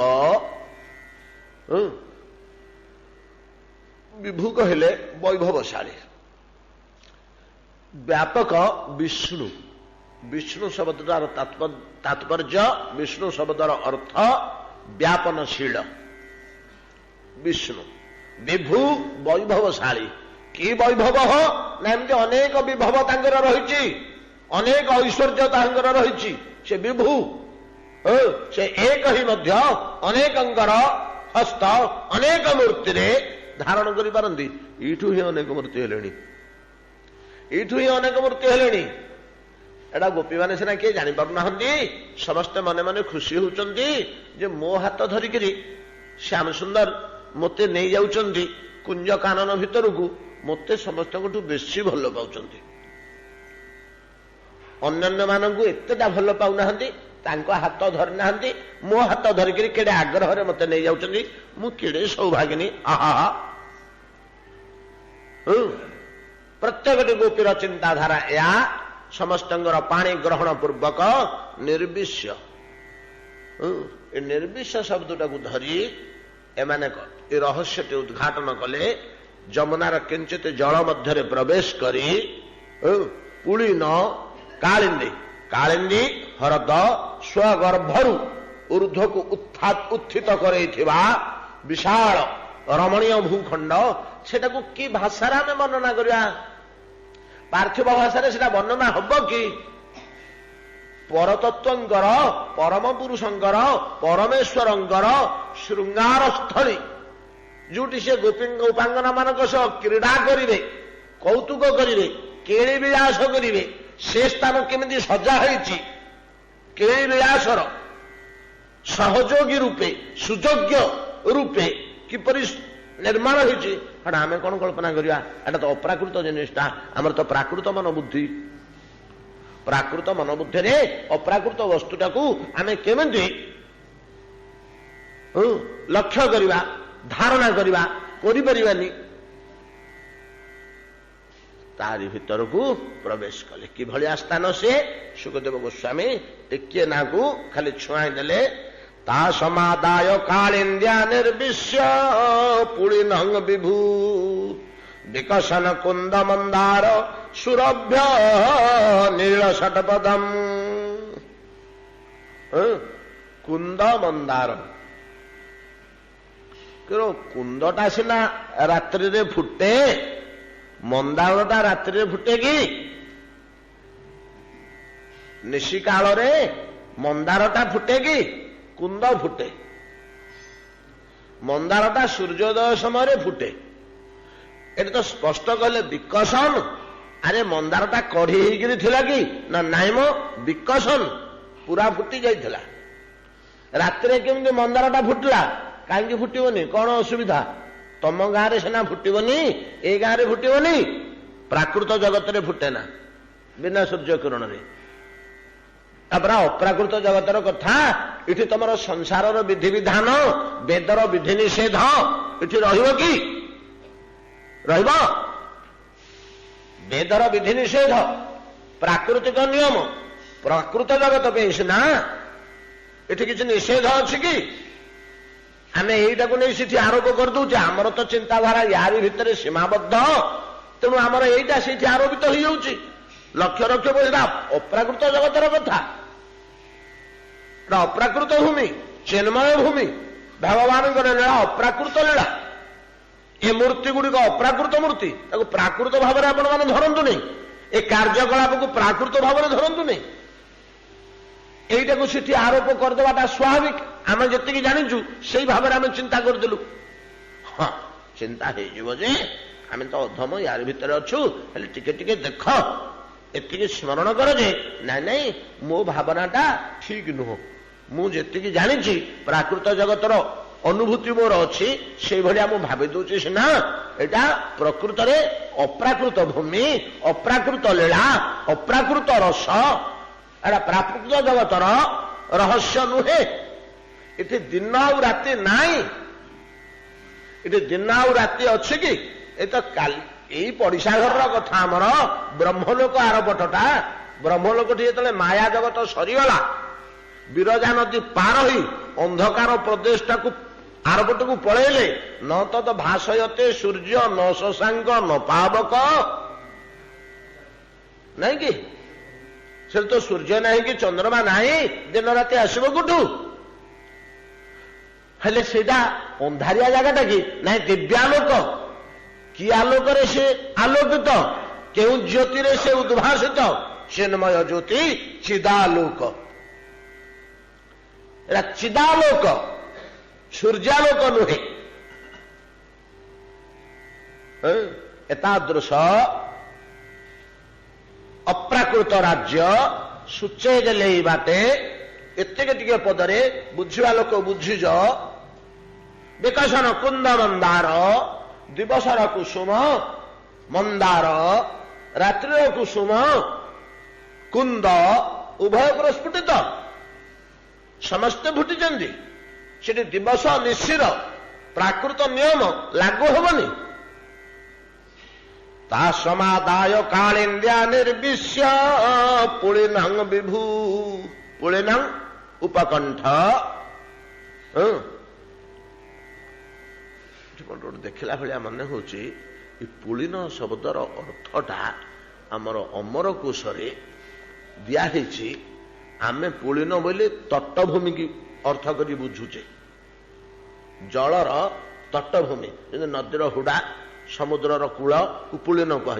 ବିଭୁ କହିଲେ ବୈଭବଶାଳୀ, ବ୍ୟାପକ ବିଷ୍ଣୁ। ବିଷ୍ଣୁ ଶବ୍ଦର ତାତ୍ପର୍ଯ୍ୟ, ବିଷ୍ଣୁ ଶବ୍ଦର ଅର୍ଥ ବ୍ୟାପନଶୀଳ। ବିଷ୍ଣୁ ବିଭୁ ବୈଭବଶାଳୀ। କି ବୈଭବ? ନା ଏମିତି ଅନେକ ବିଭବ ତାଙ୍କର ରହିଛି, ଅନେକ ଐଶ୍ୱର୍ଯ୍ୟ ତାଙ୍କର ରହିଛି। ସେ ବିଭୁ, ସେ ଏକ ହିଁ ମଧ୍ୟ ଅନେକଙ୍କର ହସ୍ତ ଅନେକ ମୂର୍ତ୍ତିରେ ଧାରଣ କରିପାରନ୍ତି। ଏଇଠୁ ହିଁ ଅନେକ ମୂର୍ତ୍ତି ହେଲେଣି, ଏଇଠୁ ହିଁ ଅନେକ ମୂର୍ତ୍ତି ହେଲେଣି। ଏଟା ଗୋପୀମାନେ ସିନା କିଏ ଜାଣିପାରୁନାହାନ୍ତି, ସମସ୍ତେ ମନେ ମନେ ଖୁସି ହଉଛନ୍ତି ଯେ ମୋ ହାତ ଧରିକିରି ଶ୍ୟାମ ସୁନ୍ଦର ମୋତେ ନେଇଯାଉଛନ୍ତି କୁଞ୍ଜ କାନନ ଭିତରକୁ, ମୋତେ ସମସ୍ତଙ୍କଠୁ ବେଶୀ ଭଲ ପାଉଛନ୍ତି। ଅନ୍ୟାନ୍ୟ ମାନଙ୍କୁ ଏତେଟା ଭଲ ପାଉନାହାନ୍ତି, ତାଙ୍କ ହାତ ଧରିନାହାନ୍ତି, ମୋ ହାତ ଧରିକିରି କେଡ଼େ ଆଗ୍ରହରେ ମୋତେ ନେଇଯାଉଛନ୍ତି। ମୁଁ କେଡ଼େ ସୌଭାଗିନୀ। ଆହା, ପ୍ରତ୍ୟେକଟି ଗୋପୀର ଚିନ୍ତାଧାରା ଏହା। ସମସ୍ତଙ୍କର ପାଣି ଗ୍ରହଣ ପୂର୍ବକ ନିର୍ବିଶ୍ୟ, ଏ ନିର୍ବିଶ୍ୟ ଶବ୍ଦଟାକୁ ଧରି ଏମାନେ ଏ ରହସ୍ୟଟି ଉଦ୍ଘାଟନ କଲେ। ଯମୁନାର କିଞ୍ଚିତ ଜଳ ମଧ୍ୟରେ ପ୍ରବେଶ କରି ପୁଳିନ କାଳିନ୍ଦୀ, କାଳିନ୍ଦୀ ହରଦ ସ୍ୱଗର୍ଭରୁ ଊର୍ଦ୍ଧ୍ୱକୁ ଉତ୍ଥିତ କରେଇଥିବା ବିଶାଳ ରମଣୀୟ ଭୂଖଣ୍ଡ, ସେଟାକୁ କି ଭାଷାରେ ଆମେ ବର୍ଣ୍ଣନା କରିବା? ପାର୍ଥିବ ଭାଷାରେ ସେଟା ବର୍ଣ୍ଣନା ହବ କି? ପରତତ୍ତ୍ୱଙ୍କର, ପରମ ପୁରୁଷଙ୍କର, ପରମେଶ୍ୱରଙ୍କର ଶୃଙ୍ଗାର ସ୍ଥଳୀ, ଯୋଉଠି ସେ ଗୋପାଙ୍ଗନା ମାନଙ୍କ ସହ କ୍ରୀଡ଼ା କରିବେ, କୌତୁକ କରିବେ, କେଳି ବିଳାସ କରିବେ, ସେ ସ୍ଥାନ କେମିତି ସଜା ହେଇଛି? କେଳି ବିଳାସର ସହଯୋଗୀ ରୂପେ, ସୁଯୋଗ୍ୟ ରୂପେ କିପରି ନିର୍ମାଣ ହେଇଛି, ସେଟା ଆମେ କଣ କଳ୍ପନା କରିବା? ଏଟା ତ ଅପ୍ରାକୃତ ଜିନିଷଟା। ଆମର ତ ପ୍ରାକୃତ ମନୋବୁଦ୍ଧି, ପ୍ରାକୃତ ମନୋବୁଦ୍ଧିରେ ଅପ୍ରାକୃତ ବସ୍ତୁଟାକୁ ଆମେ କେମିତି ଲକ୍ଷ୍ୟ କରିବା, ଧାରଣା କରିବା? କରିପାରିବାନି। ତାରି ଭିତରକୁ ପ୍ରବେଶ କଲେ। କିଭଳିଆ ସ୍ଥାନ ସେ? ସୁଖଦେବ ଗୋସ୍ୱାମୀ ଟିକିଏ ନାକୁ ଖାଲି ଛୁଆଇ ଦେଲେ। ତା ସମାଦାୟ କାଳିନ୍ଦ୍ୟା ନିର୍ବିଶ୍ୟ ପୁଳିନଂ ବିଭୁ ବିକସନ କୁନ୍ଦ ମନ୍ଦାର ସୁରଭ୍ୟ ନୀଳ ଷଟପଦମ୍। କୁନ୍ଦ ମନ୍ଦାର, କୁନ୍ଦଟା ସିନା ରାତ୍ରିରେ ଫୁଟେ, ମନ୍ଦାରଟା ରାତ୍ରିରେ ଫୁଟେ କି? ନିଶି କାଳରେ ମନ୍ଦାରଟା ଫୁଟେ କି? କୁନ୍ଦ ଫୁଟେ। ମନ୍ଦାରଟା ସୂର୍ଯ୍ୟୋଦୟ ସମୟରେ ଫୁଟେ। ଏଠି ତ ସ୍ପଷ୍ଟ କହିଲେ ବିକସନ। ଆରେ ମନ୍ଦାରଟା କଢି ହେଇକିରି ଥିଲା କି? ନା ନାଇଁ ମ, ବିକସନ ପୁରା ଫୁଟି ଯାଇଥିଲା। ରାତିରେ କେମିତି ମନ୍ଦାରଟା ଫୁଟିଲା? କାହିଁକି ଫୁଟିବନି? କଣ ଅସୁବିଧା? ତମ ଗାଁରେ ସିନା ଫୁଟିବନି, ଏ ଗାଁରେ ଫୁଟିବନି? ପ୍ରାକୃତ ଜଗତରେ ଫୁଟେ ନା ବିନା ସୂର୍ଯ୍ୟ କିରଣରେ। ତାପରେ ଅପ୍ରାକୃତ ଜଗତର କଥା, ଏଠି ତମର ସଂସାରର ବିଧିବିଧାନ, ବେଦର ବିଧି ନିଷେଧ ଏଠି ରହିବ କି? ରହିବ? ବେଦର ବିଧି ନିଷେଧ, ପ୍ରାକୃତିକ ନିୟମ, ପ୍ରାକୃତ ଜଗତ ପାଇଁ ସିନା ଏଠି କିଛି ନିଷେଧ ଅଛି କି? ଆମେ ଏଇଟାକୁ ନେଇ ସେଠି ଆରୋପ କରିଦଉଛେ। ଆମର ତ ଚିନ୍ତାଧାରା ୟାରି ଭିତରେ ସୀମାବଦ୍ଧ, ତେଣୁ ଆମର ଏଇଟା ସେଇଠି ଆରୋପିତ ହେଇଯାଉଛି। ଲକ୍ଷ୍ୟ ରଖିବ, ଏଇଟା ଅପ୍ରାକୃତ ଜଗତର କଥା, ଏଟା ଅପ୍ରାକୃତ ଭୂମି, ଚିନ୍ମୟ ଭୂମି, ଭଗବାନଙ୍କର ଲୀଳା ଅପ୍ରାକୃତ ଲୀଳା। ଏ ମୂର୍ତ୍ତି ଗୁଡ଼ିକ ଅପ୍ରାକୃତ ମୂର୍ତ୍ତି, ତାକୁ ପ୍ରାକୃତ ଭାବରେ ଆପଣମାନେ ଧରନ୍ତୁନି। ଏ କାର୍ଯ୍ୟକଳାପକୁ ପ୍ରାକୃତ ଭାବରେ ଧରନ୍ତୁନି। এইটাকে সেটি আরোপ করেদেওয়াটা স্বাভাবিক। আমি যেতিকি জানিছু সেই ভাবে আমি চিন্তা করেদেলু। হ্যাঁ, চিন্তা হয়েযিব যে আমি তো অধম, ইয়ার ভিতরে অছু, হলে টিকে টিকে দেখ, এতিকি স্মরণ কর যে নাই নাই মো ভাবনাটা ঠিক নুহ। মু যেতিকি জানিছি প্রাকৃত জগতর অনুভূতি মোর অছি, সেইভাবে মু ভাবি দউছি সিনা এটা প্রকৃতরে অপ্রাকৃত ভূমি, অপ্রাকৃত লীলা, অপ্রাকৃত রস, एटा प्राकृतिक जगतर रहस्य नुहे। इति दिन आउ राति नाई, इति दिन आउ राति अच्छी कि ये तो यही पड़िशा घर कथा आमर ब्रह्मलोक आरपटा ब्रह्मलोक जो माया जगत सरीगला विरजा नदी पार ही अंधकार प्रदेश टाक आरपट को पलैले न तद भाषयते सूर्य न शशांक न पावक नहीं कि से तो सूर्य नहीं कि चंद्रमा नहीं दिन राति आसब कोठू हेले सेटा अंधारिया जगटा कि ना दिव्यालोक कि आलोक से आलोकित केउ ज्योति से उद्भासित चिन्मय ज्योति चिदालोक चिदालोक सूर्यालोक नुहे। एतादृश अप्राकृत राज्य सूचे देले बाटे एते टिके पदरे बुझिवा लोक बुझिज विकसन कुंद मंदार दिवसर कुसुम मंदार रात्रि कुसुम कुंद उभय प्रस्फुटित समस्ते फुटिचंदी सेठी दिवस निशिर प्राकृत नियम लागू होबनी ता समादाय कालिंद्या निर्विश्य पुलिनंग विभू पुलिनंग उपकंठ देखला भाया मन हूँ पुलिन शब्दर अर्थटा आमर अमर कोशरे दिखाई आमे पुलिन बोले तटभूमि की अर्थ करी बुझुचे जलर तटभूमि नदीर हुड़ा समुद्रर कूल पुलिन कह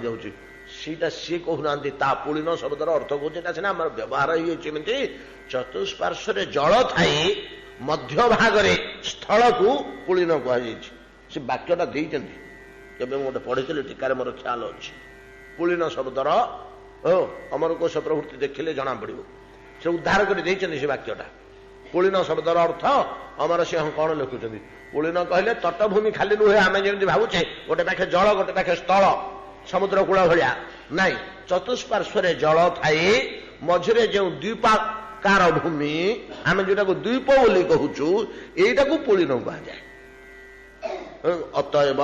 सीटा सी कहना ता पुलिन शब्दर अर्थ कौन सीना आम व्यवहार होती चतुष्पार्श्व जल थाई मध्य भागरे स्थल को पुलिन कह से वाक्यटा देते केवे गोटे पढ़ी टीकार मोर ख्याल अच्छी पुलिन शब्दर अमर कोश प्रवृत्ति देखिले जना पड़ो से उद्धार कर से वाक्यटा पुलिन शब्दर अर्थ अमर सिंह कौन लिखुं पुलिन कहले तटभूमि खाली नुहे आम जमी भावुचे गोटे पाखे जल गोटे पाखे स्थल समुद्र कूल भाया नाई चतुष्पार्श्व जल थाई मझे जो द्वीपाकार भूमि आम जोटा को द्वीप बोली कहूचु यहीटा को पुलिन कहुए अतएव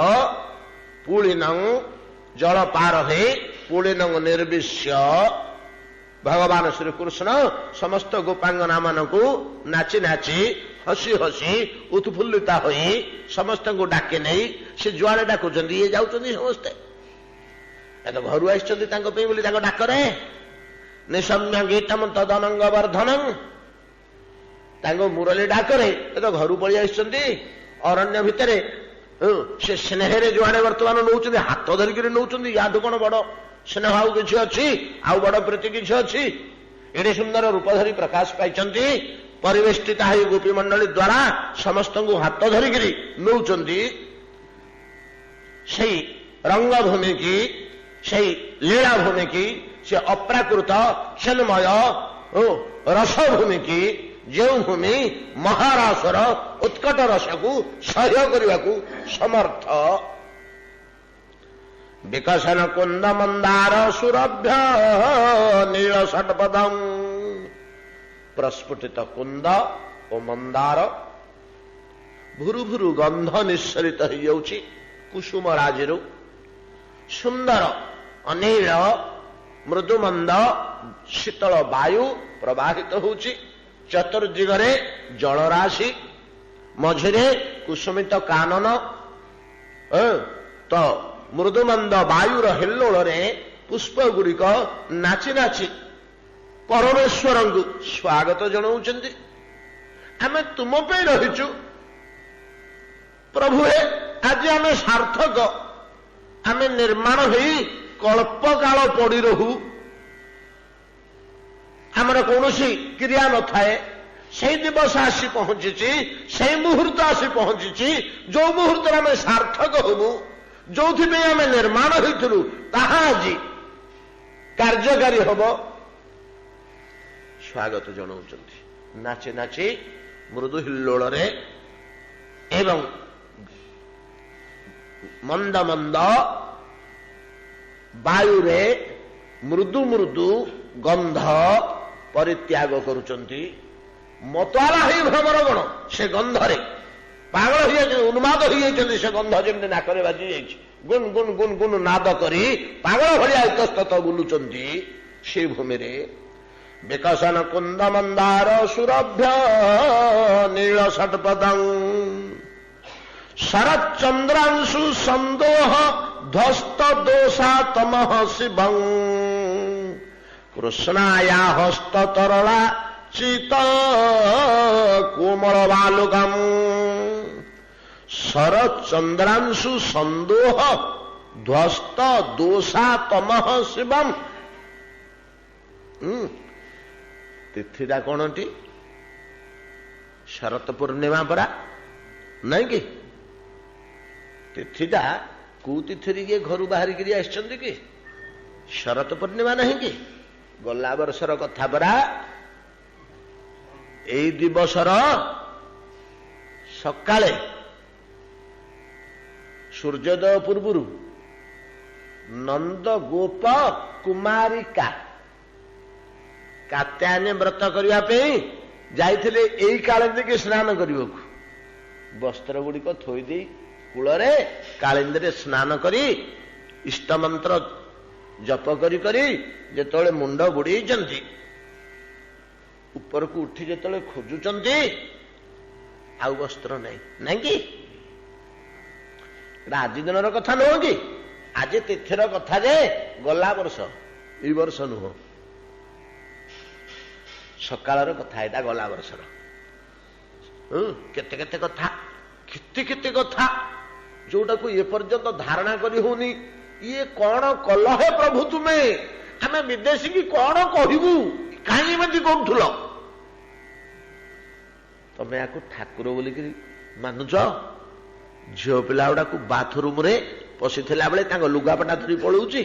पुलिन जल पार है पुलिन निर्विश्य भगवान श्री कृष्ण समस्त गोपांगना मान को नाची नाची हसी हसी उत्फुल्लिता होई समस्त को डाके नहीं से जुआड़े डाकुचंदी ये जाउचंदी समस्ते तो घर आई डाकरे निशम्य गीतम तदनंग वर्धनम मुरली डाकरे तो घर पलि अरण्य भितर से स्नेहरे जुआड़े वर्तमान नौ हाथ धरिक नौ या कौन बड़ स्नेह आउ कि अच्छी आउ बड़ प्रीति कि अच्छी एडे सुंदर रूप धरी प्रकाश पाई परिवेष्टिता है गोपी मंडली द्वारा समस्त को हाथ धरिक नौ रंगभूमि की से लीला भूमि की से अप्राकृत चिन्मय रसभूमि की जो भूमि महारासर उत्कट रस को सह्य करने को समर्थ विकसन कुंद मंदार सुरभ्य नील षटपदम प्रस्फुटित कुंद और मंदार भुरु भुरु गंध निस्सरित हो कुसुम राजिरु सुंदर अनिल मृदुमंद शीतल वायु प्रवाहित होची चतुर्दिगरे जलराशि मझिरे कुसुमित कानन तो मृदुमंद वायुर हिल्लोल पुष्प गुड़िक नाची नाची परमेश्वर को स्वागत जनाउछन्ति आमे तुम पे रहिचु प्रभु आज आमे सार्थक आमे निर्माण होई कल्प काल पड़ी रहू आमर कौन क्रिया न थाए से दिवस आसी पहुंची से मुहूर्त आसी पहुंची जो मुहूर्त आम सार्थक हबू जो आम निर्माण होइथिलु ताहा आज कार्यकारी हब स्वागत जनाउछन्ति नाची नाची मृदु हिल्लोल एवं मंद मंद वायुरे मृदु मृदु गंध परित्याग करुचंती मतवाला ही भ्रमर गण से गंधरे पागल हो उन्माद हो से गंध जमी नाकरे बाजी जाइए गुन गुन गुन गुन नाद करी पागल भाया इतस्तत बुलुचंती से भूमि रे विकसन कुंद मंदार सुरभ्य नील षटपदं शरत चंद्रांशु संदोह ध्वस्त दोषा तमः शिवं कृष्णाया हस्त तरला चित कोमल बालुकम शरत चंद्रांशु संदोह ध्वस्त दोषा तमः शिवम। तिथिटा कौन टी शरत पूर्णिमा परा नहीं कि तिथिटा कौ तिथि किए घर बाहर कि शरत पूर्णिमा नहीं कि गला वर्षर कथा परा एई दिवसर सकाळे सूर्योदय पूर्व नंद गोप कुमारिका कात्यायनी व्रत करने जाइथिले एई कालिंदी के स्नान करने वस्त्र गुड़िक थोईदे कूଳରେ कालिंदी स्नान करी इष्ट मंत्र जप करी करी जेतळे मुंड बुड़ेइचंती ऊपर को उठी जेतळे खोजुचंती आउ वस्त्र नहीं नहीं कि आज दिन कथा नुह कि आज तिथिर कथा जे गला वर्ष ई वर्ष नुह सकाळर कथा एटा गला वर्षर केते केते कथा केते केते कथा जोटा को ये पर्यंत धारणा करी होनी ये कौन कल है प्रभु तुम्हें आम विदेशी की कौन कहबू कहीं एमती कौन तमें या ठाकुर बोलिक मानुच झील पिला गुड़ा बाथरूम रे पशि बेले लुगापटा धरी पलाऊची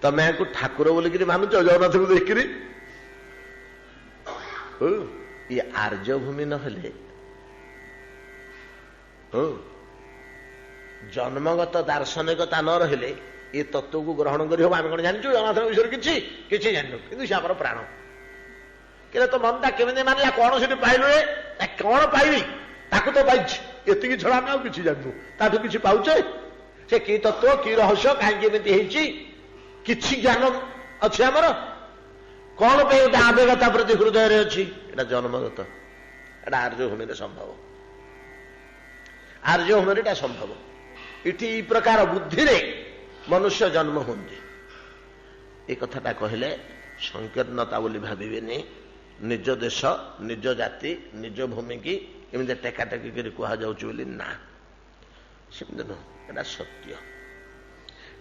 तमें या ठाकुर बोलिक मानुच जगन्नाथ को देख ये आर्यभूमि नहले जन्मगत दार्शनिकता न रहिले ये तत्व को ग्रहण कर आम कौन जानू जगन्नाथ विषय किसी जानू कि आम प्राण कि तो मनटा केमी मानला कौन से पाइलु रे कौन पाइबी ताकू तो पाई ये छड़ा आम कि जानू ताठू कि पाचे से कि तत्व कि रहस्य कहीं किसी ज्ञान अच्छी आमर कौन पे आवेगता प्रति हृदय अच्छी एटा जन्मगत एटा आर्यभूमि संभव आर्यभूमि संभव इटी प्रकार बुद्धि रे मनुष्य जन्म होंगे ये कथाटा कहले संकीर्णता बोली भाविबेनी निज देश निज जाति निज भूमि की एमती टेकाटेकी कर कह जाऊँगी ना सेमती नुह एटा सत्य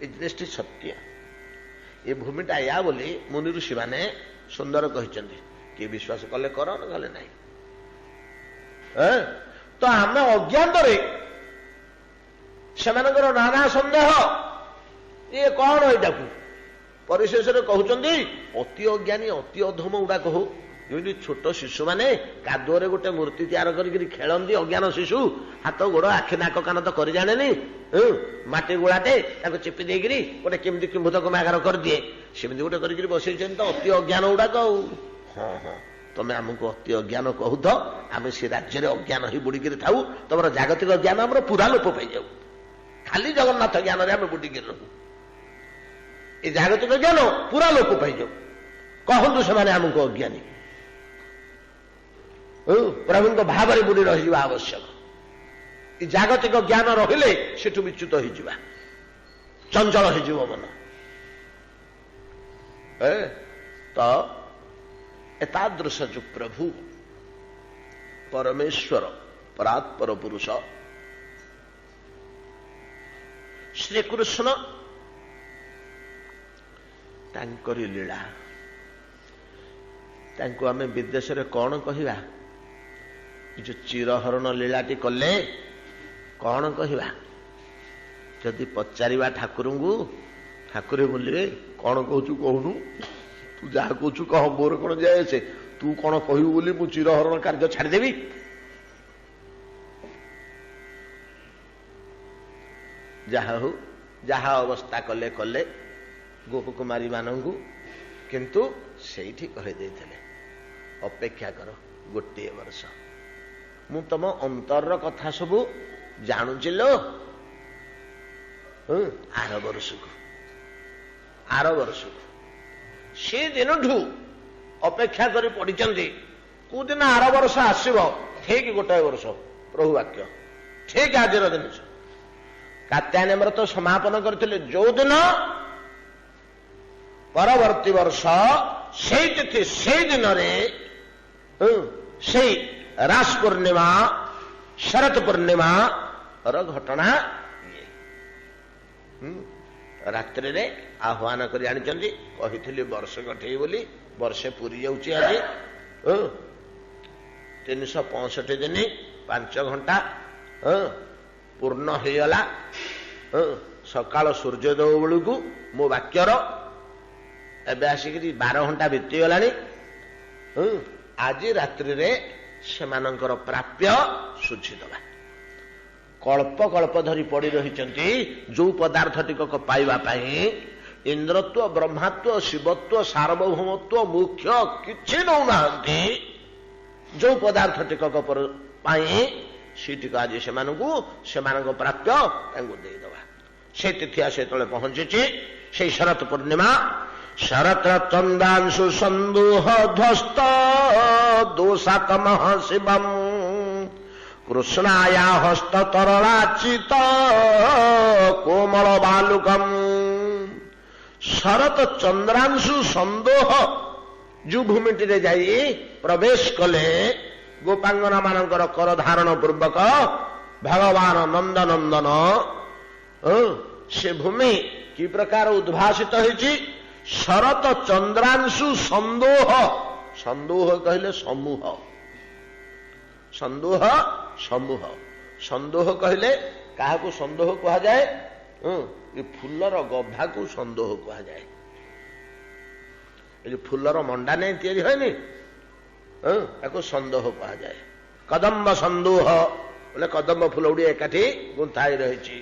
ये जिनिसटी सत्य ये भूमिटा या बोली मुनि ऋषि माने सुंदर कहते कि विश्वास कले कर न कले नहीं तो आम अज्ञात से नाना सन्देह ये कौन यहाँ परिशेष कहते अति अज्ञानी अति अधम गुड़ा कहू जमी छोट शिशु माने कादुअरे गोटे मूर्ति तैयार करी खेलती अज्ञान शिशु हाथ गोड़ आखि नाक कान तो कर जाने माटी गुड़ाटे चिपी देकरी गोटे केमती किंभूत कमागार कर दिए सेमती गोटे कर बस तो अति अज्ञान गुड़ाक हाँ हाँ तमें आमको अति अज्ञान कहू तो आम से राज्य अज्ञान ही बुड़िक था तुम जागतिक ज्ञान आम पूरा लोप पाई जाऊ खाली जगन्नाथ ज्ञान आम बुड़िक रहू ये जागतिक ज्ञान पूरा लोप पाई जाऊ कहतु से आमको अज्ञानी प्रभु भाव में बुड़ी रही आवश्यक ये जागतिक ज्ञान रहिले सेठू विच्युत हो चंचल हो मन तो एतादृश जो प्रभु परमेश्वर परात्पर पुरुष श्रीकृष्ण तांकरी लीला तांको आमे विदेश रे कौन कहवा जो चिरहरण लीलाटी कले कौन कहवा जदि पचारिबा ठाकुर को ठाकुर बोलिए कौन कहू कहूनु तू जहाँ कहू कह मोर कौन जाए से तू कौन कहू बोली मु चिरहरण कार्य छाड़देवी जहा हो ଯାହା ଅବସ୍ଥା କଲେ କଲେ ଗୋପକୁମାରୀ ମାନଙ୍କୁ, କିନ୍ତୁ ସେଇଠି କହିଦେଇଥିଲେ ଅପେକ୍ଷା କର ଗୋଟିଏ ବର୍ଷ, ମୁଁ ତମ ଅନ୍ତରର କଥା ସବୁ ଜାଣୁଛି ଲୋ। ଆର ବର୍ଷକୁ ସେ ଦିନଠୁ ଅପେକ୍ଷା କରି ପଡିଛନ୍ତି। କୋଉଦିନ ଆର ବର୍ଷ ଆସିବ, ଠିକ ଗୋଟାଏ ବର୍ଷ, ପ୍ରଭୁ ବାକ୍ୟ ଠିକ ଆଜିର ଜିନିଷ। କାତ୍ୟାୟନ ବ୍ରତ ସମାପନ କରିଥିଲେ ଯୋଉଦିନ, ପରବର୍ତ୍ତୀ ବର୍ଷ ସେଇ ତିଥି ସେଇ ଦିନରେ ସେଇ ରାସ ପୂର୍ଣ୍ଣିମା, ଶରତ ପୂର୍ଣ୍ଣିମା ର ଘଟଣା ଇଏ ରାତ୍ରିରେ ଆହ୍ୱାନ କରି ଆଣିଛନ୍ତି। କହିଥିଲି ବର୍ଷ କଠେଇ ବୋଲି, ବର୍ଷେ ପୁରୀ ଯାଉଛି ଆଜି। 365 ଦିନ 5 ଘଣ୍ଟା ପୂର୍ଣ୍ଣ ହେଇଗଲା। ସକାଳ ସୂର୍ଯ୍ୟୋଦୟ ବେଳକୁ ମୋ ବାକ୍ୟର ଏବେ ଆସିକିରି 12 ଘଣ୍ଟା ବିତିଗଲାଣି। ଆଜି ରାତ୍ରିରେ ସେମାନଙ୍କର ପ୍ରାପ୍ୟ ଶୁଝିଦେବା। କଳ୍ପ କଳ୍ପ ଧରି ପଡି ରହିଛନ୍ତି ଯୋଉ ପଦାର୍ଥ ଟିକକ ପାଇବା ପାଇଁ। ଇନ୍ଦ୍ରତ୍ୱ, ବ୍ରହ୍ମାତ୍ୱ, ଶିବତ୍ୱ, ସାର୍ବଭୌମତ୍ୱ, ମୁଖ୍ୟ କିଛି ନଉନାହାନ୍ତି। ଯୋଉ ପଦାର୍ଥ ଟିକକ ପାଇଁ ସେଟିକ ଆଜି ସେମାନଙ୍କୁ ସେମାନଙ୍କ ପ୍ରାପ୍ୟ ତାଙ୍କୁ ଦେଇଦେବା। ସେ ତିଥି ଆସି ଯେତେବେଳେ ପହଞ୍ଚିଛି, ସେଇ ଶରତ ପୂର୍ଣ୍ଣିମା, ଶରତ ଚନ୍ଦାଂଶୁ ସନ୍ଦୁହ ଧ୍ୱସ୍ତ ଦୋଷାତମ ଶିବମ୍ କୃଷ୍ଣାୟା ହସ୍ତ ତରଳାଚିତ କୋମଳ ବାଲୁକମ୍। ଶରତ ଚନ୍ଦ୍ରାଂଶୁ ସନ୍ଦୋହ ଯୋଉ ଭୂମିଟିରେ ଯାଇ ପ୍ରବେଶ କଲେ ଗୋପାଙ୍ଗନା ମାନଙ୍କର କର ଧାରଣ ପୂର୍ବକ ଭଗବାନ ନନ୍ଦନନ୍ଦନ, ସେ ଭୂମି କି ପ୍ରକାର ଉଦ୍ଭାସିତ ହେଇଛି? ଶରତ ଚନ୍ଦ୍ରାଂଶୁ ସନ୍ଦୋହ। ସନ୍ଦୋହ କହିଲେ ସମୂହ, ସନ୍ଦୋହ ସମୂହ। ସନ୍ଦୋହ କହିଲେ କାହାକୁ ସନ୍ଦୋହ କୁହାଯାଏ? ଏ ଫୁଲର ଗଭାକୁ ସନ୍ଦୋହ କୁହାଯାଏ। ଏ ଯୋଉ ଫୁଲର ମଣ୍ଡା ନେଇ ତିଆରି ହଏନି, ତାକୁ ସନ୍ଦୋହ କୁହାଯାଏ। କଦମ୍ବ ସନ୍ଦୋହ ବୋଲେ କଦମ୍ବ ଫୁଲ ଗୁଡିଏ ଏକାଠି ଗୁନ୍ଥା ହେଇ ରହିଛି।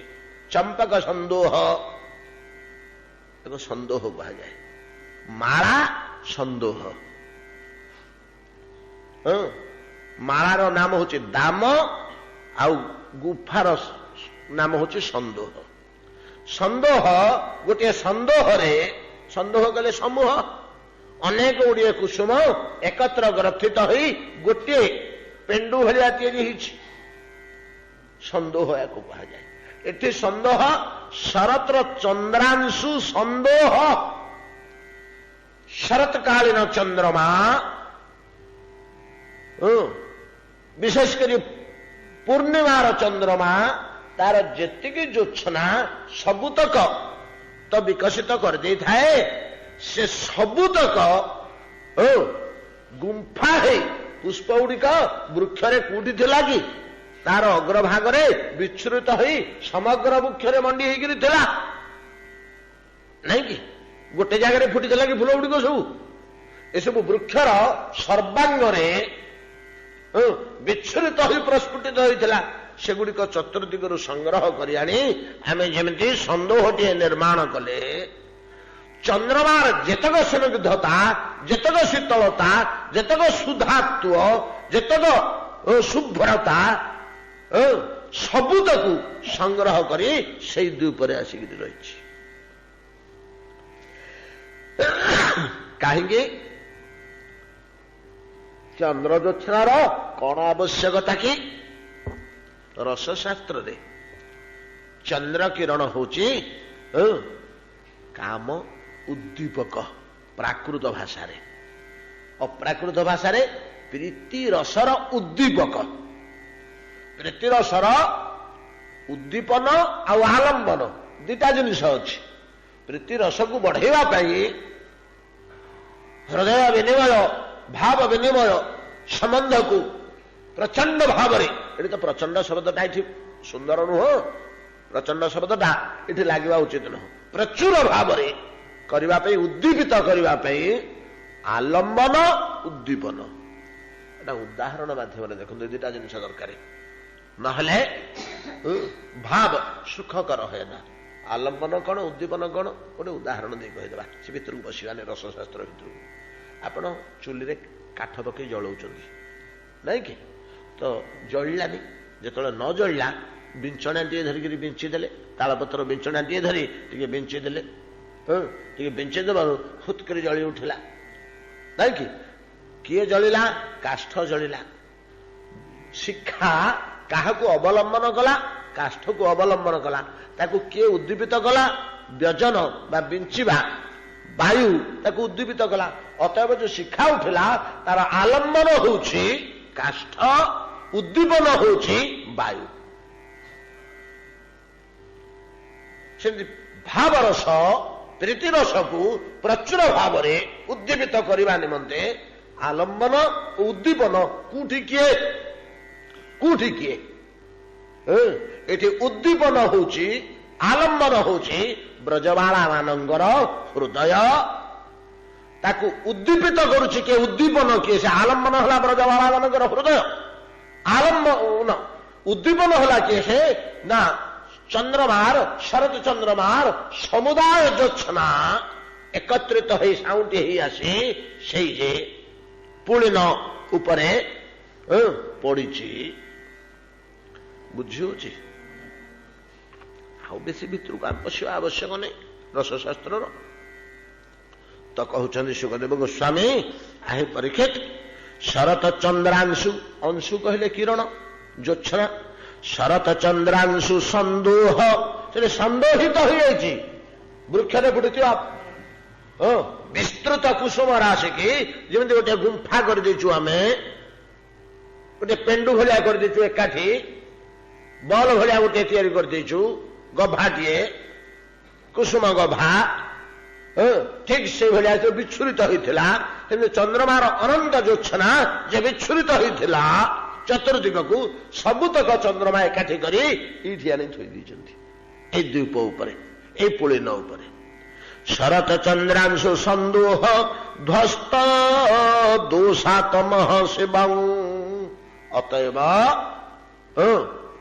ଚମ୍ପକ ସନ୍ଦୋହ, ତାକୁ ସନ୍ଦୋହ କୁହାଯାଏ। ମାଳା ସନ୍ଦୋହ। ମାଳାର ନାମ ହଉଛି ଦାମ, ଆଉ ଗୁଫାର ନାମ ହଉଛି ସନ୍ଦୋହ। ସନ୍ଦୋହ ଗୋଟିଏ ସନ୍ଦୋହରେ, ସନ୍ଦୋହ କଲେ ସମୂହ, ଅନେକ ଗୁଡ଼ିଏ କୁସୁମ ଏକତ୍ର ଗ୍ରଥିତ ହୋଇ ଗୋଟିଏ ପେଣ୍ଡୁ ଭଳିଆ ତିଆରି ହେଇଛି। ସନ୍ଦୋହ ୟାକୁ କୁହାଯାଏ। ଏଠି ସନ୍ଦୋହ ଶରତର ଚନ୍ଦ୍ରାଂଶୁ ସନ୍ଦୋହ। ଶରତକାଳୀନ ଚନ୍ଦ୍ରମା, ବିଶେଷ କରି ପୂର୍ଣ୍ଣିମାର ଚନ୍ଦ୍ରମା, ତାର ଯେତିକି ଜୋତ୍ସନା ସବୁତକ ତ ବିକଶିତ କରିଦେଇଥାଏ। ସେ ସବୁତକ ଗୁମ୍ଫା ହେଇ, ପୁଷ୍ପ ଗୁଡିକ ବୃକ୍ଷରେ କୋଉଠି ଥିଲା କି? ତାର ଅଗ୍ରଭାଗରେ ବିଚ୍ଛୁରିତ ହୋଇ ସମଗ୍ର ବୃକ୍ଷରେ ମଣ୍ଡି ହେଇକିରି ଥିଲା, ନାଇଁ କି? ଗୋଟେ ଜାଗାରେ ଫୁଟିଥିଲା କି ଫୁଲ ଗୁଡିକ ସବୁ? ଏସବୁ ବୃକ୍ଷର ସର୍ବାଙ୍ଗରେ ବିଚ୍ଛୁରିତ ହୋଇ ପ୍ରସ୍ଫୁଟିତ ହୋଇଥିଲା। ସେଗୁଡିକ ଚତୁର୍ଦିଗରୁ ସଂଗ୍ରହ କରି ଆଣି ଆମେ ଯେମିତି ସନ୍ଦୋହଟିଏ ନିର୍ମାଣ କଲେ, ଚନ୍ଦ୍ରମାର ଯେତକ ସ୍ନିଗ୍ଧତା, ଯେତକ ଶୀତଳତା, ଯେତକ ସୁଧାତ୍ୱ, ଯେତକ ଶୁଭ୍ରତା, ସବୁତକୁ ସଂଗ୍ରହ କରି ସେଇ ଦ୍ୱୀପରେ ଆସିକି ରହିଛି। କାହିଁକି? ଚନ୍ଦ୍ରଜୋତ୍ସନାର କଣ ଆବଶ୍ୟକତା କି? ରସଶାସ୍ତ୍ରରେ ଚନ୍ଦ୍ର କିରଣ ହଉଛି କାମ ଉଦ୍ଦୀପକ ପ୍ରାକୃତ ଭାଷାରେ। ଅପ୍ରାକୃତ ଭାଷାରେ ପ୍ରୀତି ରସର ଉଦ୍ଦୀପକ। ପ୍ରୀତି ରସର ଉଦ୍ଦୀପନ ଆଉ ଆଲମ୍ବନ ଦିଟା ଜିନିଷ ଅଛି। ପ୍ରୀତି ରସକୁ ବଢେଇବା ପାଇଁ ହୃଦୟ ବିନିମୟ, ଭାବ ବିନିମୟ ସମ୍ବନ୍ଧକୁ ପ୍ରଚଣ୍ଡ ଭାବରେ, ଏଠି ତ ପ୍ରଚଣ୍ଡ ଶବ୍ଦଟା ଏଠି ସୁନ୍ଦର ନୁହଁ, ପ୍ରଚଣ୍ଡ ଶବ୍ଦଟା ଏଠି ଲାଗିବା ଉଚିତ ନୁହଁ। ପ୍ରଚୁର ଭାବରେ କରିବା ପାଇଁ, ଉଦ୍ଦୀପିତ କରିବା ପାଇଁ ଆଲମ୍ବନ, ଉଦ୍ଦୀପନ। ଏଟା ଉଦାହରଣ ମାଧ୍ୟମରେ ଦେଖନ୍ତୁ, ଏ ଦିଟା ଜିନିଷ ଦରକାର, ନହେଲେ ଭାବ ସୁଖକର ହୁଏ ନା। ଆଲମ୍ବନ କ'ଣ ଉଦ୍ଦୀପନ କ'ଣ ଗୋଟେ ଉଦାହରଣ ଦେଇ କହିଦେବା। ସେ ଭିତରକୁ ବସିବାନି, ରସଶାସ୍ତ୍ର ଭିତରକୁ। ଆପଣ ଚୁଲିରେ କାଠ ପକେଇ ଜଳଉଛନ୍ତି ନାଇଁ କି, ତ ଜଳିଲାନି। ଯେତେବେଳେ ନ ଜଳିଲା ବିଞ୍ଚଣାଟିଏ ଧରିକିରି ବିଞ୍ଚିଦେଲେ, ତାଳପତ୍ର ବିଞ୍ଚଣାଟିଏ ଧରି ଟିକେ ବିଞ୍ଚିଦେଲେ, ଟିକେ ବିଞ୍ଚି ଦେବାରୁ ହୁତ୍ କରି ଜଳି ଉଠିଲା ନାଇଁ କି। କିଏ ଜଳିଲା? କାଷ୍ଠ ଜଳିଲା। ଶିକ୍ଷା କାହାକୁ ଅବଲମ୍ବନ କଲା? କାଷ୍ଠକୁ ଅବଲମ୍ବନ କଲା। ତାକୁ କିଏ ଉଦ୍ଦୀପିତ କଲା? ବ୍ୟଜନ ବା ବିଞ୍ଚିବା ବାୟୁ ତାକୁ ଉଦ୍ଦୀପିତ କଲା। ଅତଏବ ଯୋଉ ଶିକ୍ଷା ଉଠିଲା ତାର ଆଲମ୍ବନ ହଉଛି କାଷ୍ଠ, ଉଦ୍ଦୀପନ ହଉଛି ବାୟୁ। ସେମିତି ଭାବରସ, ପ୍ରୀତିରସକୁ ପ୍ରଚୁର ଭାବରେ ଉଦ୍ଦୀପିତ କରିବା ନିମନ୍ତେ ଆଲମ୍ବନ ଓ ଉଦ୍ଦୀପନ କୋଉଠି କିଏ? କୋଉଠି କିଏ? ଏଠି ଉଦ୍ଦୀପନ ହଉଛି, ଆଲମ୍ବନ ହଉଛି ବ୍ରଜବାଳା ମାନଙ୍କର ହୃଦୟ। ତାକୁ ଉଦ୍ଦୀପିତ କରୁଛି କିଏ? ଉଦ୍ଦୀପନ କିଏ? ସେ ଆଲମ୍ବନ ହେଲା ବ୍ରଜବାଳା ମାନଙ୍କର ହୃଦୟ। ଆଲମ୍ବନ ଉଦ୍ଦୀପନ ହେଲା କିଏ? ସେ ନା ଚନ୍ଦ୍ରମାର, ଶରତ ଚନ୍ଦ୍ରମାର ସମୁଦାୟ ଜ୍ୟୋତ୍ସ୍ନା ଏକତ୍ରିତ ହେଇ ସାଉଁଟି ହେଇ ଆସି ସେଇ ଯେ ପୁଳିନ ଉପରେ ପଡ଼ିଛି। ବୁଝି ହଉଛି? ଆଉ ବେଶୀ ଭିତରକୁ ବସିବା ଆବଶ୍ୟକ ନାହିଁ ରସଶାସ୍ତ୍ରର। ତ କହୁଛନ୍ତି ସୁଖଦେବ ଗୋସ୍ୱାମୀ, ଆହେ ପରୀକ୍ଷିତ, ଶରତ ଚନ୍ଦ୍ରାଂଶୁ, ଅଂଶୁ କହିଲେ କିରଣ, ଜ୍ୟୋତ୍ସ୍ନା, ଶରତ ଚନ୍ଦ୍ରାଂଶୁ ସନ୍ଦୋହ, ସେଠି ସନ୍ଦୋହିତ ହୋଇଯାଇଛି। ବୃକ୍ଷରେ ଫୁଟିଥିବା ବିସ୍ତୃତ କୁସୁମ ରାଶିକି ଯେମିତି ଗୋଟେ ଗୁମ୍ଫା କରିଦେଇଛୁ ଆମେ, ଗୋଟେ ପେଣ୍ଡୁ ଭଳିଆ କରିଦେଇଛୁ, ଏକାଠି ବଲ ଭଳିଆ ଗୋଟେ ତିଆରି କରିଦେଇଛୁ, ଗଭାଟିଏ, କୁସୁମ ଗଭା, ଠିକ ସେଇଭଳିଆ ଯୋଉ ବିଚ୍ଛୁରିତ ହୋଇଥିଲା, କିନ୍ତୁ ଚନ୍ଦ୍ରମାର ଅନନ୍ତ ଜ୍ୟୋତ୍ସ୍ନା ଯେ ବିଚ୍ଛୁରିତ ହୋଇଥିଲା ଚତୁର୍ଦିଗକୁ, ସବୁତକ ଚନ୍ଦ୍ରମା ଏକାଠି କରି ଏଇଠି ଆଣି ଥୋଇ ଦେଇଛନ୍ତି ଏଇ ଦ୍ୱୀପ ଉପରେ, ଏଇ ପୁଳିନ ଉପରେ। ଶରତ ଚନ୍ଦ୍ରାଂଶୁ ସନ୍ଦୋହ ଧ୍ୱସ୍ତ ଦୋଷାତମଃ ଶିବଂ, ଅତଏବ